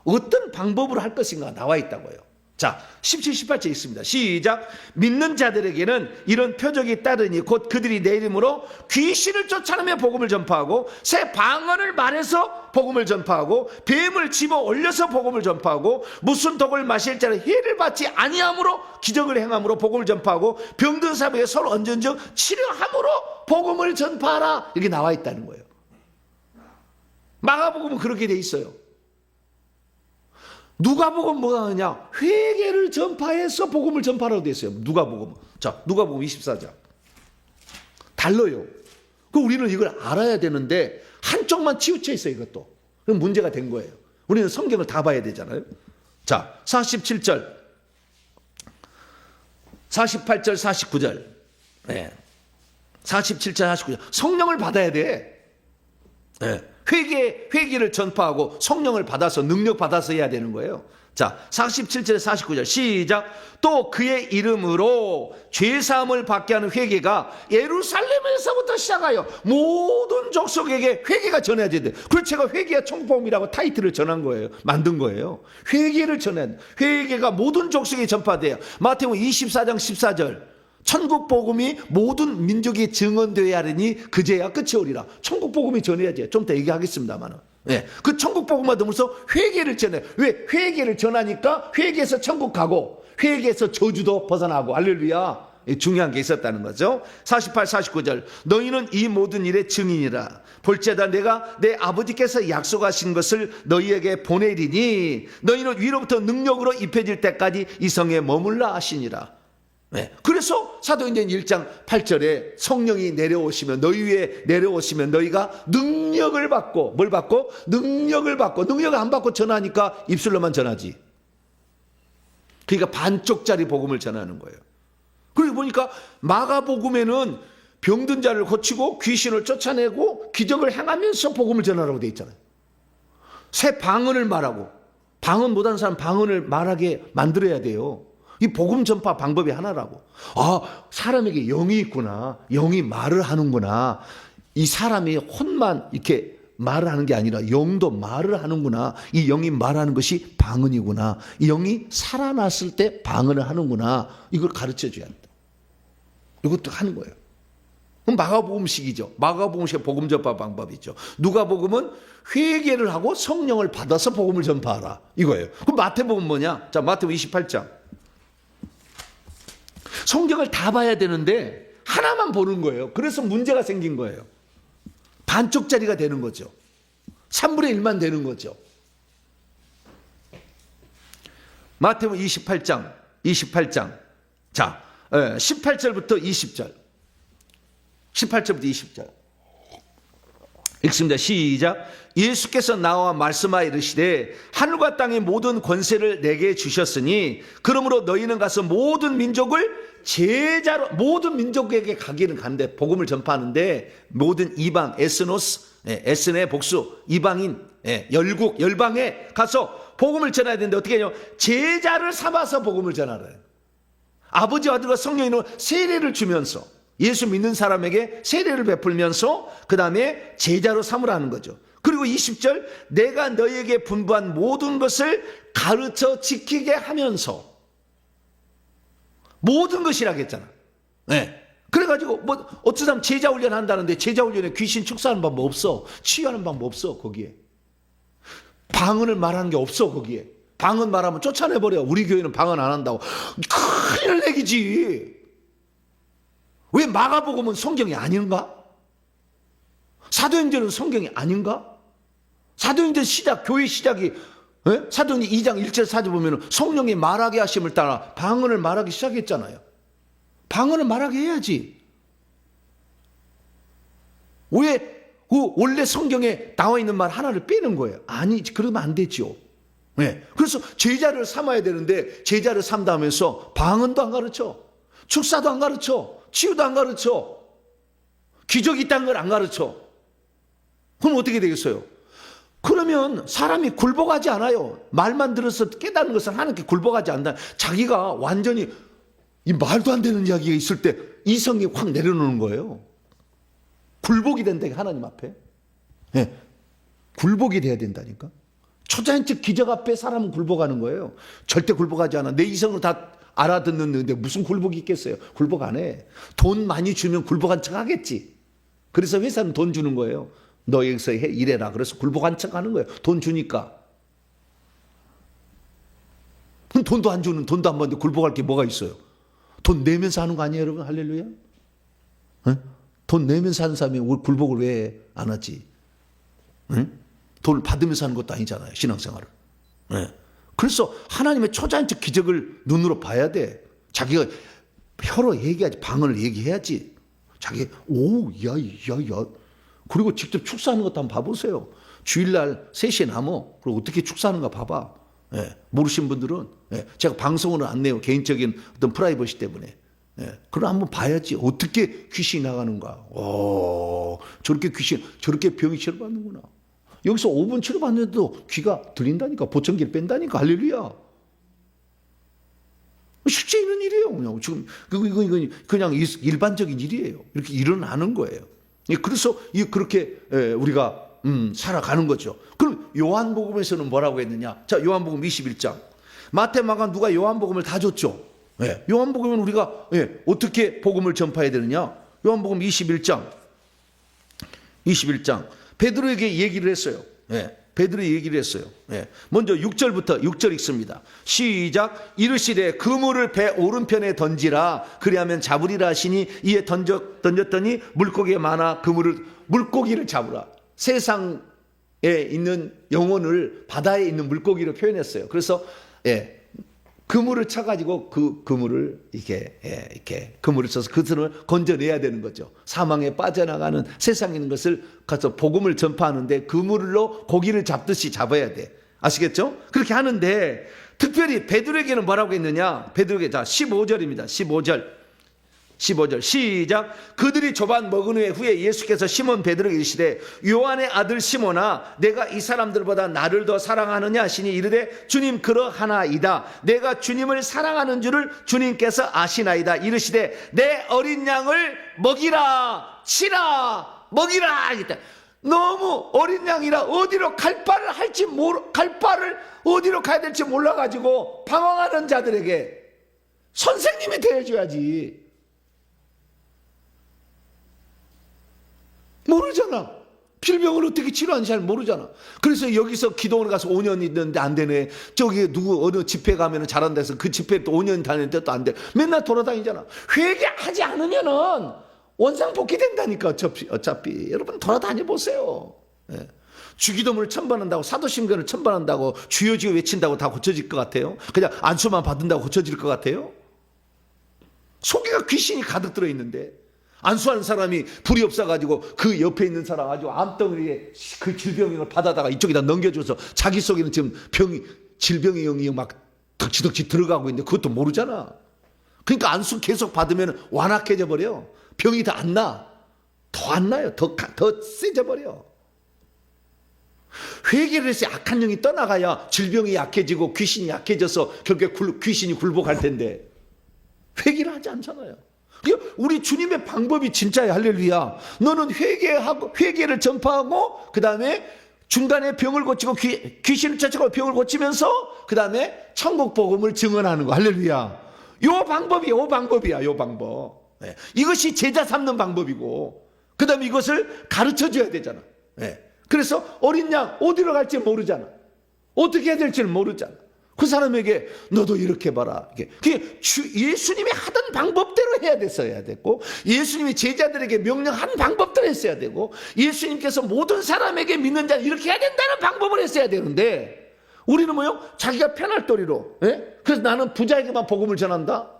어떤 방법으로 할 것인가 나와 있다고요. 자 17, 18절 있습니다. 시작. 믿는 자들에게는 이런 표적이 따르니 곧 그들이 내 이름으로 귀신을 쫓아내며 복음을 전파하고 새 방언을 말해서 복음을 전파하고 뱀을 집어 올려서 복음을 전파하고 무슨 독을 마실 자는 해를 받지 아니함으로 기적을 행함으로 복음을 전파하고 병든 사람에게 서로 얹은즉 치료함으로 복음을 전파하라. 이렇게 나와 있다는 거예요. 마가복음은 그렇게 돼 있어요. 누가복음 뭐가 하느냐? 회개를 전파해서 복음을 전파하라고 되어 있어요. 누가복음. 자, 누가복음 24장. 달라요. 그 우리는 이걸 알아야 되는데 한쪽만 치우쳐 있어요, 이것도. 그럼 문제가 된 거예요. 우리는 성경을 다 봐야 되잖아요. 자, 47절. 48절, 49절. 네. 47절, 49절. 성령을 받아야 돼. 네. 회개를 전파하고 성령을 받아서 능력 받아서 해야 되는 거예요. 자 47절에 49절 시작. 또 그의 이름으로 죄사함을 받게 하는 회개가 예루살렘에서부터 시작하여 모든 족속에게 회개가 전해져야 돼. 그래서 제가 회개와 천국복음이라고 타이틀을 전한 거예요. 만든 거예요. 회개를 전해야 돼. 회개가 모든 족속에 전파돼요. 마태복음 24장 14절 천국 복음이 모든 민족이 증언되어야 하리니 그제야 끝이 오리라. 천국 복음이 전해야지. 좀 더 얘기하겠습니다만. 네. 그 천국 복음만 넘어서 회개를 전해. 왜? 회개를 전하니까 회개에서 천국 가고 회개에서 저주도 벗어나고 할렐루야. 중요한 게 있었다는 거죠. 48, 49절. 너희는 이 모든 일의 증인이라. 볼지어다 내가 내 아버지께서 약속하신 것을 너희에게 보내리니 너희는 위로부터 능력으로 입혀질 때까지 이 성에 머물라 하시니라. 네. 그래서 사도행전 1장 8절에 성령이 내려오시면 너희 위에 내려오시면 너희가 능력을 받고 뭘 받고? 능력을 받고 능력을 안 받고 전하니까 입술로만 전하지. 그러니까 반쪽짜리 복음을 전하는 거예요. 그리고 보니까 마가복음에는 병든 자를 고치고 귀신을 쫓아내고 기적을 행하면서 복음을 전하라고 돼 있잖아요. 새 방언을 말하고 방언 못하는 사람 방언을 말하게 만들어야 돼요. 이 복음 전파 방법이 하나라고. 아, 사람에게 영이 있구나. 영이 말을 하는구나. 이 사람이 혼만 이렇게 말을 하는 게 아니라 영도 말을 하는구나. 이 영이 말하는 것이 방언이구나. 이 영이 살아났을 때 방언을 하는구나. 이걸 가르쳐 줘야 한다. 이것도 하는 거예요. 그럼 마가복음식이죠. 마가복음식의 복음 전파 방법이죠. 누가복음은 회개를 하고 성령을 받아서 복음을 전파하라. 이거예요. 그럼 마태복음 뭐냐? 자, 마태복음 28장. 성경을 다 봐야 되는데 하나만 보는 거예요. 그래서 문제가 생긴 거예요. 반쪽짜리가 되는 거죠. 3분의 1만 되는 거죠. 마태복음 28장. 자, 18절부터 20절. 18절부터 20절. 읽습니다. 시작. 예수께서 나와 말씀하여 이르시되 하늘과 땅의 모든 권세를 내게 주셨으니 그러므로 너희는 가서 모든 민족을 제자로 모든 민족에게 가기는 간대. 복음을 전파하는데 모든 이방 에스노스 에스네 복수 이방인 열국 열방에 가서 복음을 전해야 되는데 어떻게 해요? 제자를 삼아서 복음을 전하래요. 아버지와 아들과 성령으로 세례를 주면서 예수 믿는 사람에게 세례를 베풀면서 그 다음에 제자로 삼으라는 거죠. 그리고 20절 내가 너희에게 분부한 모든 것을 가르쳐 지키게 하면서 모든 것이라고 했잖아. 네. 그래가지고 뭐 어떤 사람 제자 훈련 한다는데 제자 훈련에 귀신 축사하는 방법 없어. 치유하는 방법 없어. 거기에 방언을 말하는 게 없어. 거기에 방언 말하면 쫓아내버려. 우리 교회는 방언 안 한다고. 큰일 내기지. 왜 마가복음은 성경이 아닌가? 사도행전은 성경이 아닌가? 사도행전 시작, 교회 시작이 사도행전 2장 1절 4절 보면 성령이 말하게 하심을 따라 방언을 말하기 시작했잖아요. 방언을 말하게 해야지. 왜 원래 성경에 나와 있는 말 하나를 빼는 거예요? 아니, 그러면 안 되죠. 네. 그래서 제자를 삼아야 되는데 제자를 삼다 하면서 방언도 안 가르쳐. 축사도 안 가르쳐. 치유도 안 가르쳐. 기적이 있다는 걸 안 가르쳐. 그럼 어떻게 되겠어요? 그러면 사람이 굴복하지 않아요. 말만 들어서 깨닫는 것은 하나님께 굴복하지 않는다. 자기가 완전히 이 말도 안 되는 이야기가 있을 때 이성이 확 내려놓는 거예요. 굴복이 된다, 하나님 앞에. 네. 굴복이 돼야 된다니까. 초자연적 기적 앞에 사람은 굴복하는 거예요. 절대 굴복하지 않아. 내 이성을 다 알아듣는데 무슨 굴복이 있겠어요? 굴복 안 해. 돈 많이 주면 굴복한 척 하겠지. 그래서 회사는 돈 주는 거예요. 너 여기서 일해라. 그래서 굴복한 척 하는 거예요. 돈 주니까. 그럼 돈도 안 주는, 돈도 안 받는데 굴복할 게 뭐가 있어요? 돈 내면서 하는 거 아니에요, 여러분? 할렐루야? 네? 돈 내면서 하는 사람이 굴복을 왜 안 하지? 네? 돈을 받으면서 하는 것도 아니잖아요, 신앙생활을. 네. 그래서 하나님의 초자연적 기적을 눈으로 봐야 돼. 자기가 혀로 얘기하지, 방언을 얘기해야지. 자기, 야. 그리고 직접 축사하는 것도 한번 봐보세요. 주일날 3시에 남어. 그리고 어떻게 축사하는가 봐봐. 예, 모르신 분들은, 제가 방송으로 안 내요. 개인적인 어떤 프라이버시 때문에. 그럼 한번 봐야지. 어떻게 귀신이 나가는가. 저렇게 저렇게 병이 치료받는구나. 여기서 5분 치료받는데도 귀가 들린다니까. 보청기를 뺀다니까. 할렐루야. 실제 있는 일이에요. 그냥 지금 이건 그냥 일반적인 일이에요. 이렇게 일어나는 거예요. 그래서 그렇게 우리가 살아가는 거죠. 그럼 요한복음에서는 뭐라고 했느냐? 자, 요한복음 21장. 마태, 마가, 누가 요한복음을 다 줬죠. 요한복음은 우리가 어떻게 복음을 전파해야 되느냐? 요한복음 21장. 베드로에게 얘기를 했어요. 베드로이 얘기를 했어요. 먼저 6절 읽습니다. 시작. 이르시되 그물을 배 오른편에 던지라 그리하면 잡으리라 하시니 이에 던졌더니 물고기가 많아 물고기를 잡으라. 세상에 있는 영혼을 바다에 있는 물고기로 표현했어요. 그래서 그물을 쳐가지고 그 그물을 이렇게 그물을 쳐서 그들을 건져내야 되는 거죠. 사망에 빠져나가는 세상에 있는 것을 가서 복음을 전파하는데 그물로 고기를 잡듯이 잡아야 돼. 아시겠죠? 그렇게 하는데 특별히 베드로에게는 뭐라고 했느냐? 베드로에게 자 15절입니다. 15절 시작. 그들이 조반 먹은 후에 예수께서 시몬 베드로에게 이르시되 요한의 아들 시몬아 내가 이 사람들보다 나를 더 사랑하느냐 하시니 이르되 주님 그러하나이다. 내가 주님을 사랑하는 줄을 주님께서 아시나이다. 이르시되 내 어린 양을 먹이라 치라 먹이라. 너무 어린 양이라 어디로 갈 바를 어디로 가야 될지 몰라가지고 방황하는 자들에게 선생님이 되어줘야지. 모르잖아. 필병을 어떻게 치료하는지 잘 모르잖아. 그래서 여기서 기도원에 가서 5년 있는데 안 되네. 저기 누구 어느 집회 가면 잘한다 해서 그 집회 또 5년 다니는데 또 안 돼. 맨날 돌아다니잖아. 회개하지 않으면은 원상복귀 된다니까. 어차피 여러분 돌아다녀 보세요. 주기도문을 천번한다고 사도신경을 천번한다고 주여주여 외친다고 다 고쳐질 것 같아요? 그냥 안수만 받는다고 고쳐질 것 같아요? 속에가 귀신이 가득 들어있는데 안수하는 사람이 불이 없어가지고 그 옆에 있는 사람 아주 암덩어리에 그 질병을 받아다가 이쪽에다 넘겨줘서 자기 속에는 지금 질병의 영이 막 덕지덕지 들어가고 있는데 그것도 모르잖아. 그러니까 안수 계속 받으면 완악해져 버려. 병이 더 안 나. 더 안 나요. 더 세져 버려. 회개를 해서 약한 영이 떠나가야 질병이 약해지고 귀신이 약해져서 결국에 귀신이 굴복할 텐데 회개를 하지 않잖아요. 우리 주님의 방법이 진짜야. 할렐루야. 너는 회개를 전파하고 그 다음에 중간에 병을 고치고 귀신을 쫓아가고 병을 고치면서 그 다음에 천국 복음을 증언하는 거. 할렐루야. 요 방법이야. 요 방법. 이것이 제자 삼는 방법이고 그 다음에 이것을 가르쳐줘야 되잖아. 그래서 어린 양 어디로 갈지 모르잖아. 어떻게 해야 될지 모르잖아. 그 사람에게 너도 이렇게 봐라. 그게 예수님이 하던 방법대로 해야 됐고 예수님이 제자들에게 명령한 방법대로 했어야 되고 예수님께서 모든 사람에게 믿는 자는 이렇게 해야 된다는 방법을 했어야 되는데 우리는 뭐요? 자기가 편할 도리로. 그래서 나는 부자에게만 복음을 전한다.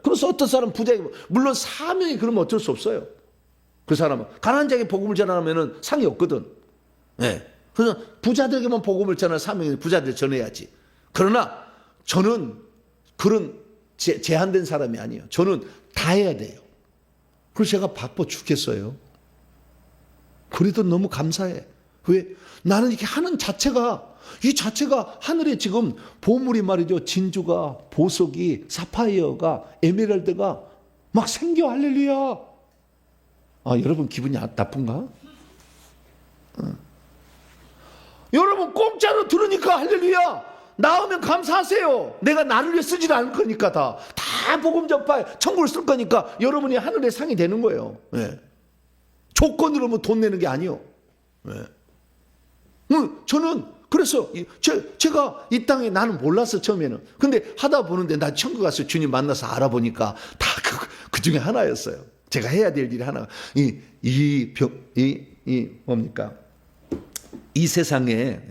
그래서 어떤 사람은 부자에게 물론 사명이 그러면 어쩔 수 없어요. 그 사람은 가난한 자에게 복음을 전하면 상이 없거든. 그래서 부자들에게만 복음을 전할 사명이 부자들 전해야지. 그러나 저는 그런 제한된 사람이 아니에요. 저는 다 해야 돼요. 그래서 제가 바빠 죽겠어요. 그래도 너무 감사해. 왜? 나는 이렇게 하는 이 자체가 하늘에 지금 보물이 말이죠. 진주가, 보석이, 사파이어가, 에메랄드가 막 생겨. 할렐루야. 여러분 기분이 나쁜가? 여러분 공짜로 들으니까 할렐루야. 나오면 감사하세요. 내가 나를 위해 쓰지 않을 거니까 다 복음 전파에 천국을 쓸 거니까 여러분이 하늘의 상이 되는 거예요. 조건으로 뭐 돈 내는 게 아니요. 저는 그래서 제가 이 땅에 나는 몰랐어 처음에는. 근데 하다 보는데 나 천국 가서 주님 만나서 알아보니까 다 그 중에 하나였어요. 제가 해야 될 일이 하나. 뭡니까? 이 세상에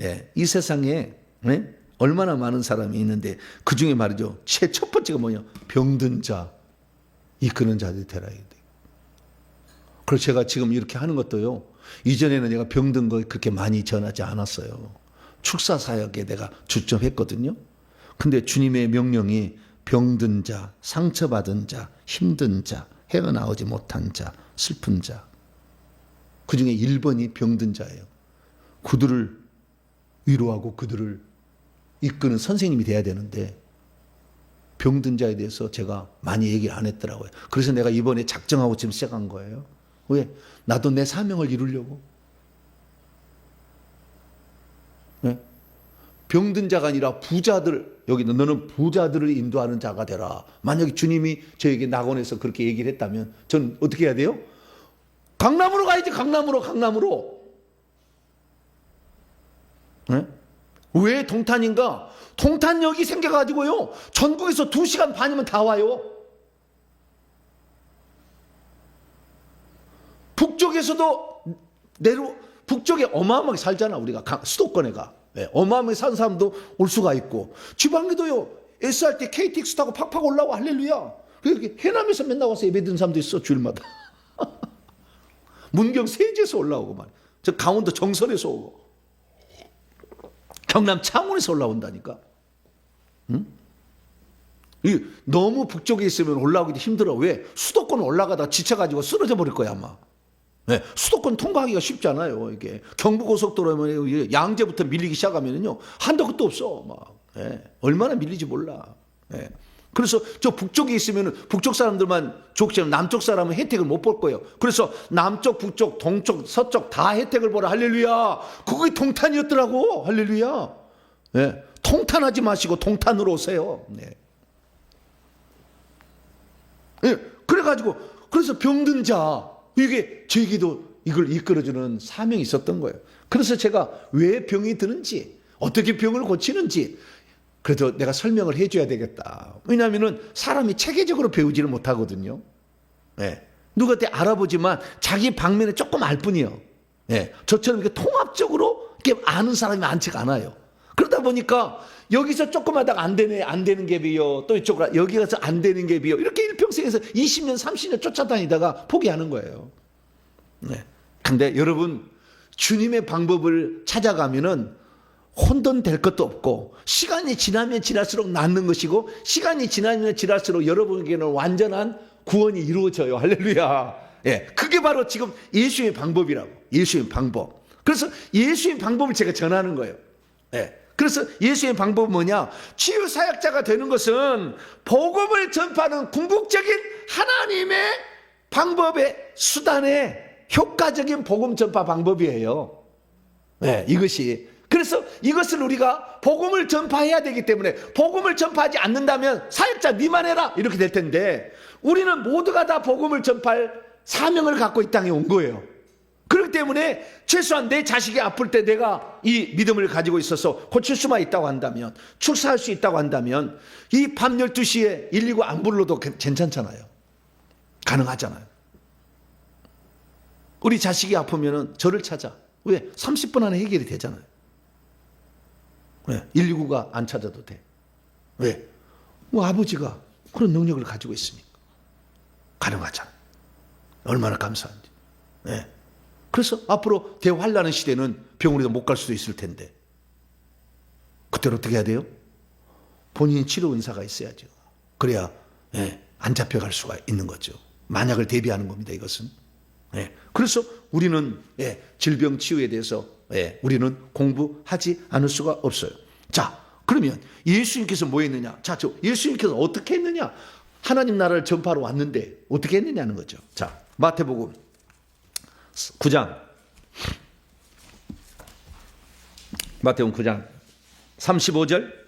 얼마나 많은 사람이 있는데 그 중에 말이죠. 첫 번째가 뭐냐? 병든 자, 이끄는 자들이 되라. 그래서 제가 지금 이렇게 하는 것도요. 이전에는 내가 병든 거 그렇게 많이 전하지 않았어요. 축사 사역에 내가 주점했거든요. 근데 주님의 명령이 병든 자, 상처받은 자, 힘든 자, 헤어나오지 못한 자, 슬픈 자. 그 중에 1번이 병든 자예요. 그들을 위로하고 그들을 이끄는 선생님이 돼야 되는데 병든 자에 대해서 제가 많이 얘기를 안 했더라고요. 그래서 내가 이번에 작정하고 지금 시작한 거예요. 왜? 나도 내 사명을 이루려고. 병든 자가 아니라 부자들, 여기는 너는 부자들을 인도하는 자가 되라. 만약에 주님이 저에게 낙원에서 그렇게 얘기를 했다면 저는 어떻게 해야 돼요? 강남으로 가야지. 강남으로. 네? 왜 동탄인가? 동탄역이 생겨가지고요, 전국에서 2시간 반이면 다 와요. 북쪽에서도 북쪽에 어마어마하게 살잖아. 우리가 수도권에가. 네, 어마어마하게 사는 사람도 올 수가 있고, 지방에도요, SRT KTX 타고 팍팍 올라와. 할렐루야. 그렇게 해남에서 맨날 와서 예배 드는 사람도 있어, 주일마다. 문경 세제에서 올라오고 말이야. 저 강원도 정선에서 오고, 경남 창원에서 올라온다니까. 응? 너무 북쪽에 있으면 올라오기도 힘들어. 왜? 수도권 올라가다 지쳐가지고 쓰러져 버릴 거야 아마. 네, 수도권 통과하기가 쉽지 않아요. 이게 경부고속도로면 양재부터 밀리기 시작하면요, 한도 끝도 없어. 막. 네, 얼마나 밀리지 몰라. 네. 그래서 저 북쪽에 있으면 북쪽 사람들만 좋지만 남쪽 사람은 혜택을 못 볼 거예요. 그래서 남쪽, 북쪽, 동쪽, 서쪽 다 혜택을 보라. 할렐루야. 그게 동탄이었더라고. 할렐루야. 네. 통탄하지 마시고 동탄으로 오세요. 네. 네. 그래가지고 그래서 병든 자, 이게 저에게도 이걸 이끌어주는 사명이 있었던 거예요. 그래서 제가 왜 병이 드는지, 어떻게 병을 고치는지 그래도 내가 설명을 해줘야 되겠다. 왜냐하면 사람이 체계적으로 배우지를 못하거든요. 네. 누구한테 알아보지만 자기 방면에 조금 알 뿐이요. 네. 저처럼 이렇게 통합적으로 이렇게 아는 사람이 많지가 않아요. 그러다 보니까 여기서 조금 하다가 안 되네, 안 되는 게 비요. 또 이쪽으로 여기 가서 안 되는 게 비요. 이렇게 일평생에서 20년, 30년 쫓아다니다가 포기하는 거예요. 네. 근데 여러분, 주님의 방법을 찾아가면은 혼돈될 것도 없고, 시간이 지나면 지날수록 낫는 것이고, 시간이 지나면 지날수록 여러분에게는 완전한 구원이 이루어져요. 할렐루야. 예, 그게 바로 지금 예수의 방법이라고. 예수의 방법. 그래서 예수의 방법을 제가 전하는 거예요. 예. 그래서 예수의 방법은 뭐냐? 치유 사역자가 되는 것은 복음을 전파하는 궁극적인 하나님의 방법의 수단의 효과적인 복음 전파 방법이에요. 네, 이것이. 그래서 이것을 우리가 복음을 전파해야 되기 때문에, 복음을 전파하지 않는다면 사역자 미만해라 이렇게 될 텐데, 우리는 모두가 다 복음을 전파할 사명을 갖고 이 땅에 온 거예요. 그렇기 때문에 최소한 내 자식이 아플 때 내가 이 믿음을 가지고 있어서 고칠 수만 있다고 한다면, 출사할 수 있다고 한다면, 이 밤 12시에 119 안 불러도 괜찮잖아요. 가능하잖아요. 우리 자식이 아프면 저를 찾아. 왜? 30분 안에 해결이 되잖아요. 왜? 119가 안 찾아도 돼. 왜? 뭐 아버지가 그런 능력을 가지고 있으니까. 가능하잖아요. 얼마나 감사한지. 네. 그래서 앞으로 대환란의 시대는 병원에도 못 갈 수도 있을 텐데, 그때는 어떻게 해야 돼요? 본인이 치료 은사가 있어야죠. 그래야 안 잡혀갈 수가 있는 거죠. 만약을 대비하는 겁니다, 이것은. 그래서 우리는 질병 치유에 대해서 우리는 공부하지 않을 수가 없어요. 자, 그러면 예수님께서 뭐 했느냐? 자, 예수님께서 어떻게 했느냐? 하나님 나라를 전파하러 왔는데 어떻게 했느냐는 거죠. 자, 마태복음 9장, 마태복음 9장 35절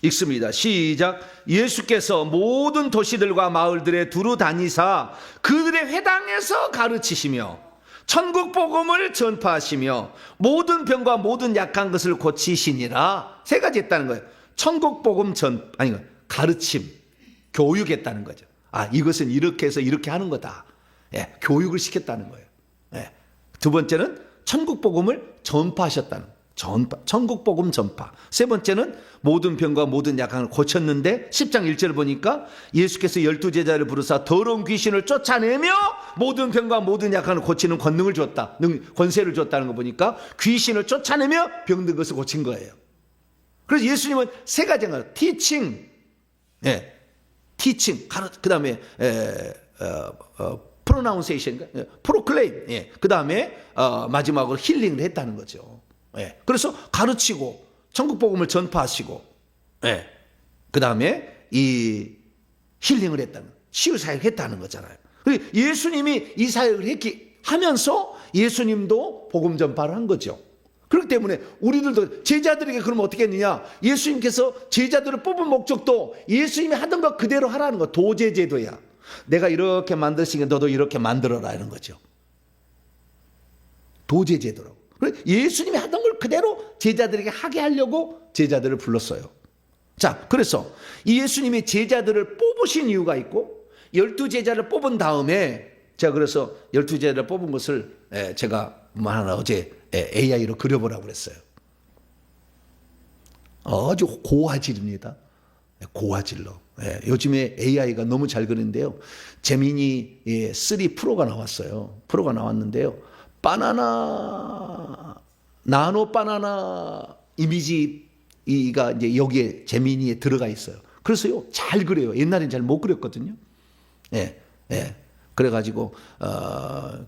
읽습니다. 시작. 예수께서 모든 도시들과 마을들에 두루 다니사 그들의 회당에서 가르치시며 천국 복음을 전파하시며 모든 병과 모든 약한 것을 고치시니라. 세 가지 했다는 거예요. 천국 복음 가르침, 교육했다는 거죠. 아, 이것은 이렇게 해서 이렇게 하는 거다. 교육을 시켰다는 거예요. 두 번째는 천국 복음을 전파하셨다는 거예요. 천국 복음 전파. 세 번째는 모든 병과 모든 약함을 고쳤는데 10장 1절을 보니까 예수께서 12제자를 부르사 더러운 귀신을 쫓아내며 모든 병과 모든 약함을 고치는 권능을 줬다. 권세를 줬다는 거 보니까 귀신을 쫓아내며 병든 것을 고친 거예요. 그래서 예수님은 세 가지가 티칭, 티칭, 그 다음에 프로나운세이션, 프로클레임, 그 다음에 마지막으로 힐링을 했다는 거죠. 그래서 가르치고 천국 복음을 전파하시고, 그 다음에 이 힐링을 했다는, 치유 사역을 했다는 거잖아요. 예수님이 이 사역을 하면서 예수님도 복음 전파를 한 거죠. 그렇기 때문에 우리들도 제자들에게 그러면 어떻게 했느냐? 예수님께서 제자들을 뽑은 목적도 예수님이 하던 것 그대로 하라는 거. 도제제도야. 내가 이렇게 만드시니까 너도 이렇게 만들어라 이런 거죠. 도제제도라고. 예수님이 하던 걸 그대로 제자들에게 하게 하려고 제자들을 불렀어요. 자, 그래서 이 예수님이 제자들을 뽑으신 이유가 있고 12제자를 뽑은 다음에 제가 그래서 12제자를 뽑은 것을 제가 하나 어제 AI로 그려보라고 그랬어요. 아주 고화질입니다. 고화질로. 요즘에 AI가 너무 잘 그리는데요. 제미니 3 프로가 나왔어요. 프로가 나왔는데요. 나노 바나나 이미지가 이제 여기에 제미니에 들어가 있어요. 그래서요, 잘 그려요. 옛날엔 잘 못 그렸거든요. 그래가지고,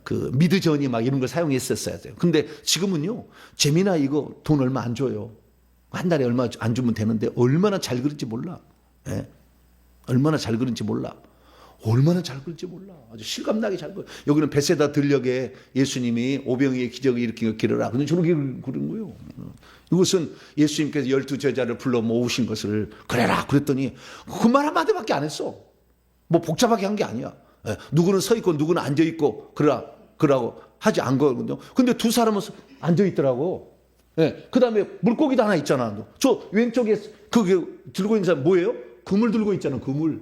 그 미드저니 막 이런 걸 사용했었어야 돼요. 근데 지금은요, 제미나 이거 돈 얼마 안 줘요. 한 달에 얼마 안 주면 되는데 얼마나 잘 그릴지 몰라. 얼마나 잘 그린지 몰라. 얼마나 잘 그릴지 몰라. 아주 실감나게 잘 그려. 여기는 베세다 들녘에 예수님이 오병이의 기적을 일으킨 걸 기르라. 근데 저렇게 그린 거예요. 이것은 예수님께서 12제자를 불러 모으신 것을 그래라 그랬더니 그 말 한마디밖에 안 했어. 뭐 복잡하게 한 게 아니야. 누구는 서 있고 누구는 앉아 있고 그러라고 하지 않거든요. 근데 두 사람은 앉아 있더라고. 그 다음에 물고기도 하나 있잖아. 저 왼쪽에 그게 들고 있는 사람 뭐예요? 그물 들고 있잖아. 그물.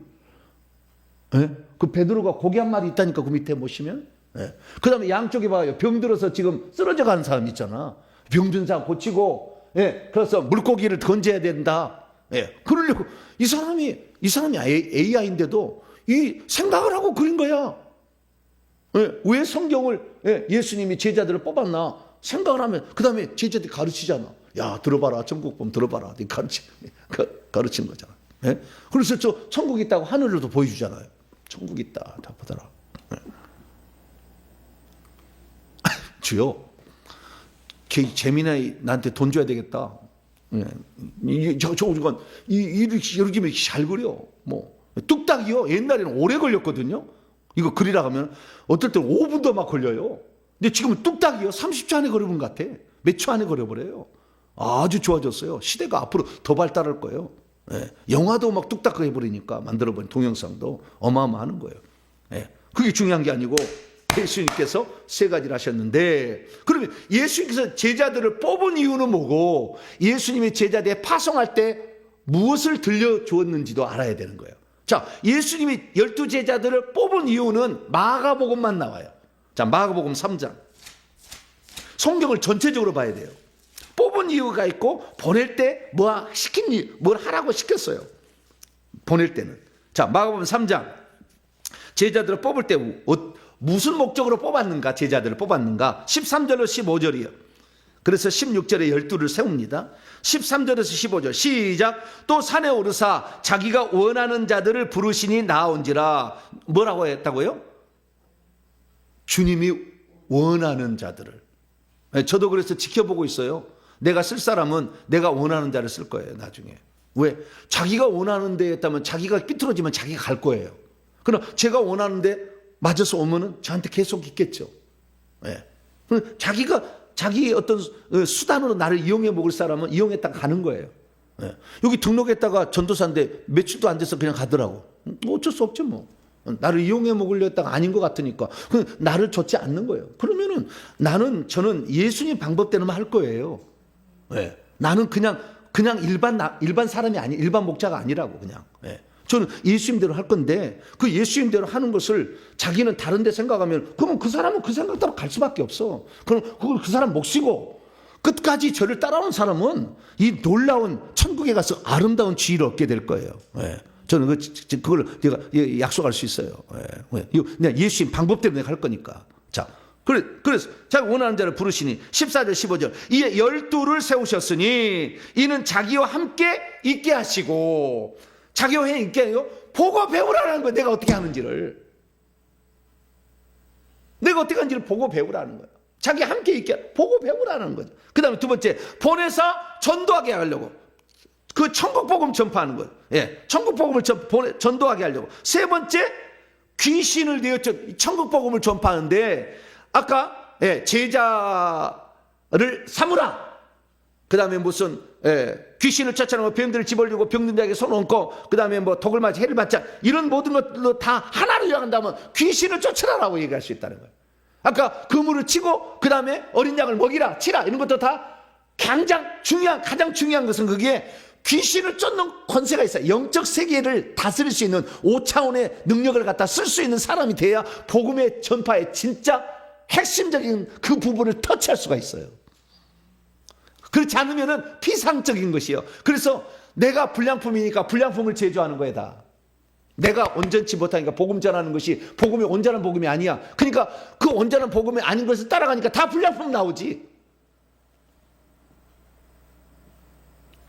그 베드로가 고기 한 마리 있다니까 그 밑에 보시면. 그 다음에 양쪽에 봐요. 병 들어서 지금 쓰러져 가는 사람 있잖아. 병든 사람 고치고, 그래서 물고기를 던져야 된다. 그러려고 이 사람이 AI인데도 이 생각을 하고 그린 거야. 왜 성경을 예수님이 제자들을 뽑았나 생각을 하면 그 다음에 제자들이 가르치잖아. 야, 들어봐라. 천국범 들어봐라. 가르치는 거잖아. 그래서 저 천국 있다고 하늘로도 보여주잖아요. 천국 있다. 다 보더라. 주여, 재미나 나한테 돈 줘야 되겠다. 저건 이렇게 잘 그려. 뭐 뚝딱이요. 옛날에는 오래 걸렸거든요. 이거 그리라 하면 어떨 때는 5분도 막 걸려요. 근데 지금은 뚝딱이요. 30초 안에 그려본 것 같아. 몇 초 안에 그려버려요. 아주 좋아졌어요. 시대가 앞으로 더 발달할 거예요. 영화도 막 뚝딱 해버리니까 만들어버린 동영상도 어마어마한 거예요. 그게 중요한 게 아니고 예수님께서 세 가지를 하셨는데, 그러면 예수님께서 제자들을 뽑은 이유는 뭐고 예수님이 제자들에 파송할 때 무엇을 들려주었는지도 알아야 되는 거예요. 자, 예수님이 12제자들을 뽑은 이유는 마가복음만 나와요. 자, 마가복음 3장. 성경을 전체적으로 봐야 돼요. 뽑은 이유가 있고 보낼 때 뭘 하라고 시켰어요. 보낼 때는. 자, 마가복음 3장. 제자들을 뽑을 때 무슨 목적으로 뽑았는가? 제자들을 뽑았는가? 13절로 15절이요. 그래서 16절에 12를 세웁니다. 13절에서 15절 시작. 또 산에 오르사 자기가 원하는 자들을 부르시니 나온지라. 뭐라고 했다고요? 주님이 원하는 자들을. 저도 그래서 지켜보고 있어요. 내가 쓸 사람은 내가 원하는 자를 쓸 거예요. 나중에. 왜? 자기가 원하는 데에 있다면 자기가 삐뚤어지면 자기가 갈 거예요. 그럼 제가 원하는데 맞아서 오면은 저한테 계속 있겠죠. 자기 어떤 수단으로 나를 이용해 먹을 사람은 이용했다가 가는 거예요. 여기 등록했다가 전도사인데 며칠도 안 돼서 그냥 가더라고. 어쩔 수 없죠 뭐. 나를 이용해 먹으려 했다가 아닌 것 같으니까 나를 좇지 않는 거예요. 그러면은 저는 예수님 방법대로만 할 거예요. 나는 그냥 일반 사람이 아니, 일반 목자가 아니라고 그냥. 저는 예수님대로 할 건데 그 예수님대로 하는 것을 자기는 다른 데 생각하면 그러면 그 사람은 그 생각대로 갈 수밖에 없어. 그럼 그걸 그 사람 몫이고 끝까지 저를 따라오는 사람은 이 놀라운 천국에 가서 아름다운 지위를 얻게 될 거예요. 저는 그걸 제가 약속할 수 있어요. 내가 예수님 방법대로 내가 할 거니까. 자, 그래서 자기 원하는 자를 부르시니 14절 15절 이에 12를 세우셨으니 이는 자기와 함께 있게 하시고 자기와 함께 있게 해요. 보고 배우라는 거예요. 내가 어떻게 하는지를 보고 배우라는 거예요. 자기 함께 있게 보고 배우라는 거죠. 그 다음에 두 번째 보내서 전도하게 하려고 그 천국 복음 전파하는 거예요. 천국 복음을 전도하게 하려고. 세 번째 귀신을 내어쳐 천국 복음을 전파하는데 아까 제자를 삼으라. 그 다음에 무슨 귀신을 쫓아내고 병들을 집어들고 병든 자에게 손 얹고 그 다음에 뭐 독을 맞아 해를 받자 이런 모든 것들로 다 하나로 요약한다면 귀신을 쫓아라라고 얘기할 수 있다는 거예요. 아까 그물을 치고 그 다음에 어린 양을 먹이라 치라 이런 것도 다 가장 중요한 것은 거기에 귀신을 쫓는 권세가 있어요. 영적 세계를 다스릴 수 있는 5차원의 능력을 갖다 쓸 수 있는 사람이 돼야 복음의 전파의 진짜 핵심적인 그 부분을 터치할 수가 있어요. 그렇지 않으면 피상적인 것이에요. 그래서 내가 불량품이니까 불량품을 제조하는 거야 다. 내가 온전치 못하니까 복음 전하는 것이 복음이 온전한 복음이 아니야. 그러니까 그 온전한 복음이 아닌 것을 따라가니까 다 불량품 나오지.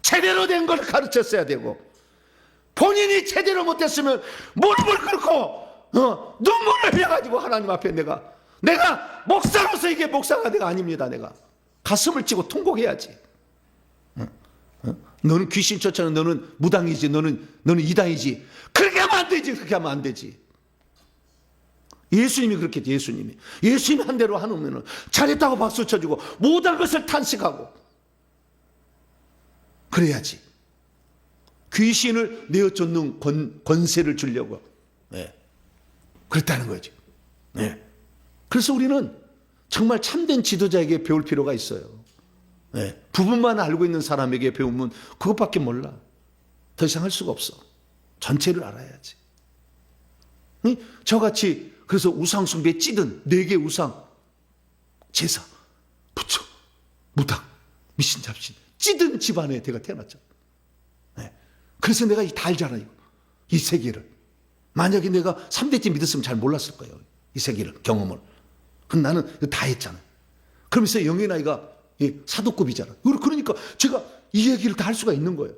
제대로 된 걸 가르쳤어야 되고 본인이 제대로 못했으면 무릎을 꿇고 눈물을 흘려가지고 하나님 앞에 내가 목사로서 이게 목사가 내가 아닙니다. 내가 가슴을 찌고 통곡해야지. 너는 귀신 쫓아는 너는 무당이지. 너는 이단이지. 그렇게 하면 안 되지. 그렇게 하면 안 되지. 예수님이 그렇게 했지. 예수님이 한 대로 하면 잘했다고 박수 쳐주고 모든 것을 탄식하고 그래야지. 귀신을 내어 쫓는 권세를 주려고 그랬다는 거죠. 그래서 우리는 정말 참된 지도자에게 배울 필요가 있어요. 부분만 알고 있는 사람에게 배우면 그것밖에 몰라. 더 이상 할 수가 없어. 전체를 알아야지. 저같이 그래서 우상 숭배에 찌든 4개 우상, 제사, 부처, 무당, 미신, 잡신 찌든 집안에 내가 태어났죠. 그래서 내가 다 알잖아. 이 세계를. 만약에 내가 3대째 믿었으면 잘 몰랐을 거예요. 이 세계를, 경험을. 그럼 나는 다 했잖아. 그러면서 영의 나이가 사도급이잖아. 그러니까 제가 이 얘기를 다 할 수가 있는 거예요.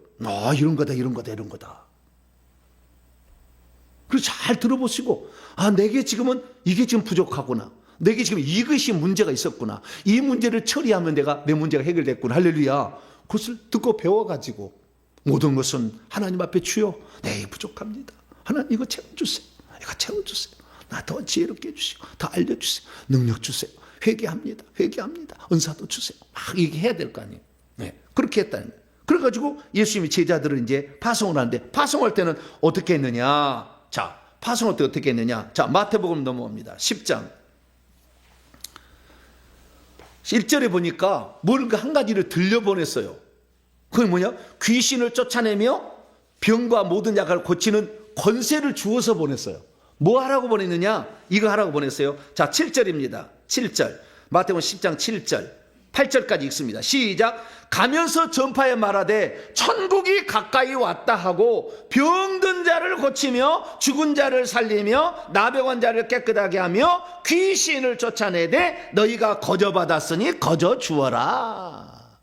이런 거다. 그래서 잘 들어보시고, 내게 지금은 이게 지금 부족하구나. 내게 지금 이것이 문제가 있었구나. 이 문제를 처리하면 내 문제가 해결됐구나. 할렐루야. 그것을 듣고 배워가지고 모든 것은 하나님 앞에 주여, 네, 부족합니다. 하나님 이거 채워주세요. 나 더 지혜롭게 해주시고 더 알려주세요. 능력 주세요. 회개합니다. 은사도 주세요. 막 얘기해야 될 거 아니에요. 그렇게 했다는 거예요. 그래가지고 예수님이 제자들을 이제 파송을 하는데 파송할 때는 어떻게 했느냐. 자, 파송할 때 어떻게 했느냐. 자, 마태복음 넘어옵니다. 10장 1절에 보니까 뭔가 한 가지를 들려보냈어요. 그게 뭐냐? 귀신을 쫓아내며 병과 모든 약을 고치는 권세를 주어서 보냈어요. 뭐 하라고 보냈느냐? 이거 하라고 보냈어요. 자, 7절입니다. 7절. 마태복음 10장 7절. 8절까지 읽습니다. 시작. 가면서 전파에 말하되 천국이 가까이 왔다 하고 병든 자를 고치며 죽은 자를 살리며 나병한 자를 깨끗하게 하며 귀신을 쫓아내되 너희가 거저받았으니 거저 주어라.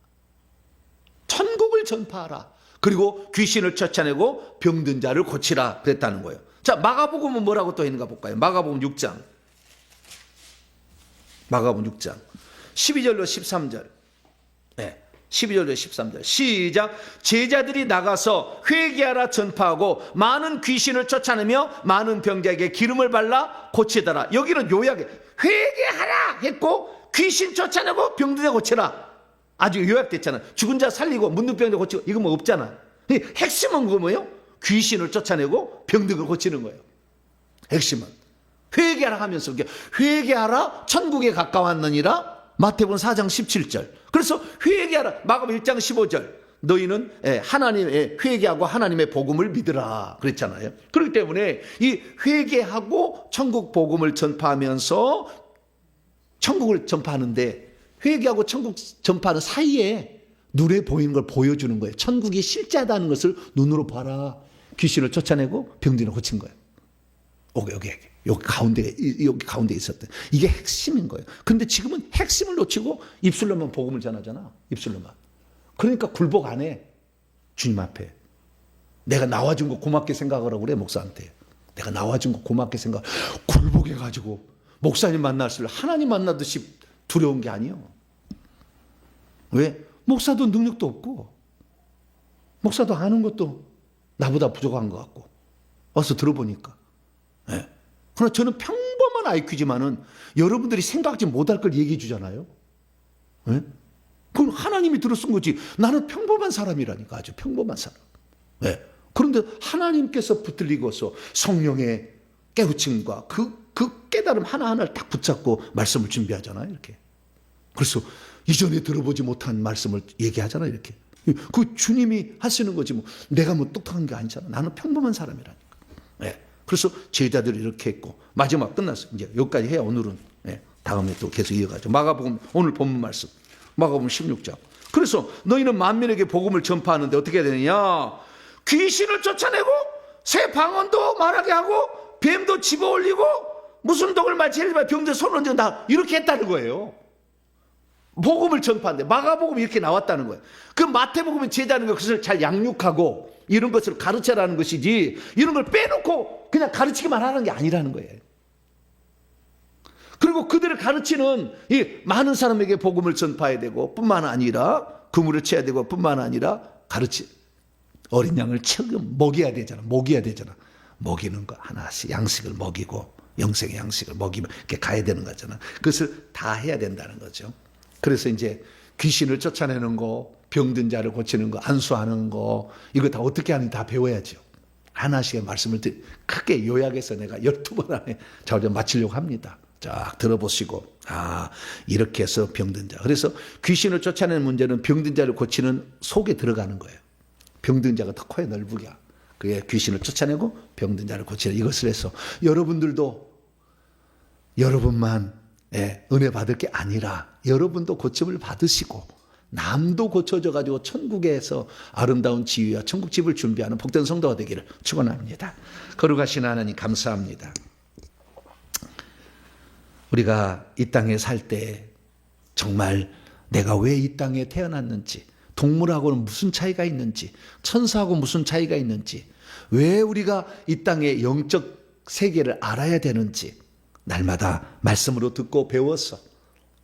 천국을 전파하라. 그리고 귀신을 쫓아내고 병든 자를 고치라 그랬다는 거예요. 자, 마가복음은 뭐라고 또 있는가 볼까요? 마가복음 6장 12절로 13절. 12절로 13절. 시작. 제자들이 나가서 회개하라 전파하고 많은 귀신을 쫓아내며 많은 병자에게 기름을 발라 고치더라. 여기는 요약해. 회개하라 했고 귀신 쫓아내고 병든 자 고치라. 아주 요약됐잖아. 죽은 자 살리고 문둥병자 고치고 이거 뭐 없잖아. 핵심은 그거 뭐예요? 귀신을 쫓아내고 병든 걸 고치는 거예요. 핵심은 회개하라 하면서 회개하라 천국에 가까웠느니라. 마태복음 4장 17절. 그래서 회개하라. 마가복음 1장 15절. 너희는 하나님의 회개하고 하나님의 복음을 믿으라 그랬잖아요. 그렇기 때문에 이 회개하고 천국 복음을 전파하면서 천국을 전파하는데 회개하고 천국 전파하는 사이에 눈에 보이는 걸 보여주는 거예요. 천국이 실제하다는 것을 눈으로 봐라. 귀신을 쫓아내고 병든을 고친 거예요. 여기 가운데 있었던 이게 핵심인 거예요. 근데 지금은 핵심을 놓치고 입술로만 복음을 전하잖아. 입술로만. 그러니까 굴복 안 해. 주님 앞에. 내가 나와준 거 고맙게 생각하라고 그래. 목사한테. 내가 나와준 거 고맙게 생각. 굴복해가지고 목사님 만났을 하나님 만나듯이 두려운 게 아니에요. 왜? 목사도 능력도 없고 목사도 아는 것도 나보다 부족한 것 같고 와서 들어보니까. 그러나 저는 평범한 IQ지만은 여러분들이 생각하지 못할 걸 얘기해 주잖아요. 그건 하나님이 들어 쓴 거지. 나는 평범한 사람이라니까. 아주 평범한 사람. 그런데 하나님께서 붙들리고서 성령의 깨우침과 그 깨달음 하나하나를 딱 붙잡고 말씀을 준비하잖아요. 이렇게. 그래서 이전에 들어보지 못한 말씀을 얘기하잖아요. 이렇게. 그 주님이 하시는 거지 뭐 내가 뭐 똑똑한 게 아니잖아. 나는 평범한 사람이라니까. 네. 그래서 제자들이 이렇게 했고 마지막 끝났어. 이제 여기까지 해야 오늘은. 네. 다음에 또 계속 이어가죠. 마가복음 오늘 본문 말씀. 마가복음 16장. 그래서 너희는 만민에게 복음을 전파하는데 어떻게 해야 되느냐? 귀신을 쫓아내고 새 방언도 말하게 하고 뱀도 집어올리고 무슨 독을 마치려 병들 손 얹는다 이렇게 했다는 거예요. 복음을 전파하는데 마가복음이 이렇게 나왔다는 거예요. 그 마태복음은 제자는 그것을 잘 양육하고 이런 것을 가르쳐라는 것이지 이런 걸 빼놓고 그냥 가르치기만 하는 게 아니라는 거예요. 그리고 그들을 가르치는 이 많은 사람에게 복음을 전파해야 되고 뿐만 아니라 그물을 쳐야 되고 뿐만 아니라 어린 양을 먹여야 되잖아. 먹이는 거 하나씩 양식을 먹이고 영생의 양식을 먹이면 이렇게 가야 되는 거잖아. 그것을 다 해야 된다는 거죠. 그래서 이제 귀신을 쫓아내는 거, 병든 자를 고치는 거, 안수하는 거 이거 다 어떻게 하는지 다 배워야죠. 하나씩의 말씀을 크게 요약해서 내가 12번 안에 좀 마치려고 합니다. 쫙 들어보시고 이렇게 해서 병든 자. 그래서 귀신을 쫓아내는 문제는 병든 자를 고치는 속에 들어가는 거예요. 병든 자가 더 코에 넓으게 그게 귀신을 쫓아내고 병든 자를 고치는 이것을 해서 여러분들도 여러분만 은혜 받을 게 아니라 여러분도 고침을 받으시고 남도 고쳐져 가지고 천국에서 아름다운 지위와 천국집을 준비하는 복된 성도가 되기를 축원합니다. 거룩하신 하나님 감사합니다. 우리가 이 땅에 살 때 정말 내가 왜 이 땅에 태어났는지, 동물하고는 무슨 차이가 있는지, 천사하고 무슨 차이가 있는지, 왜 우리가 이 땅의 영적 세계를 알아야 되는지 날마다 말씀으로 듣고 배워서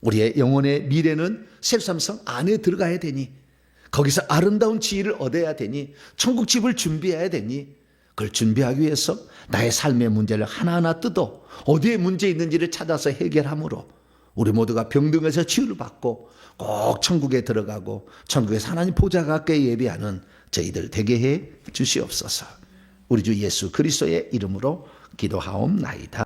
우리의 영혼의 미래는 셀삼성 안에 들어가야 되니 거기서 아름다운 지위를 얻어야 되니 천국집을 준비해야 되니 그걸 준비하기 위해서 나의 삶의 문제를 하나하나 뜯어 어디에 문제 있는지를 찾아서 해결함으로 우리 모두가 병등에서 치유를 받고 꼭 천국에 들어가고 천국에서 하나님 보좌 가까이 예배하는 저희들 되게 해 주시옵소서. 우리 주 예수 그리스도의 이름으로 기도하옵나이다.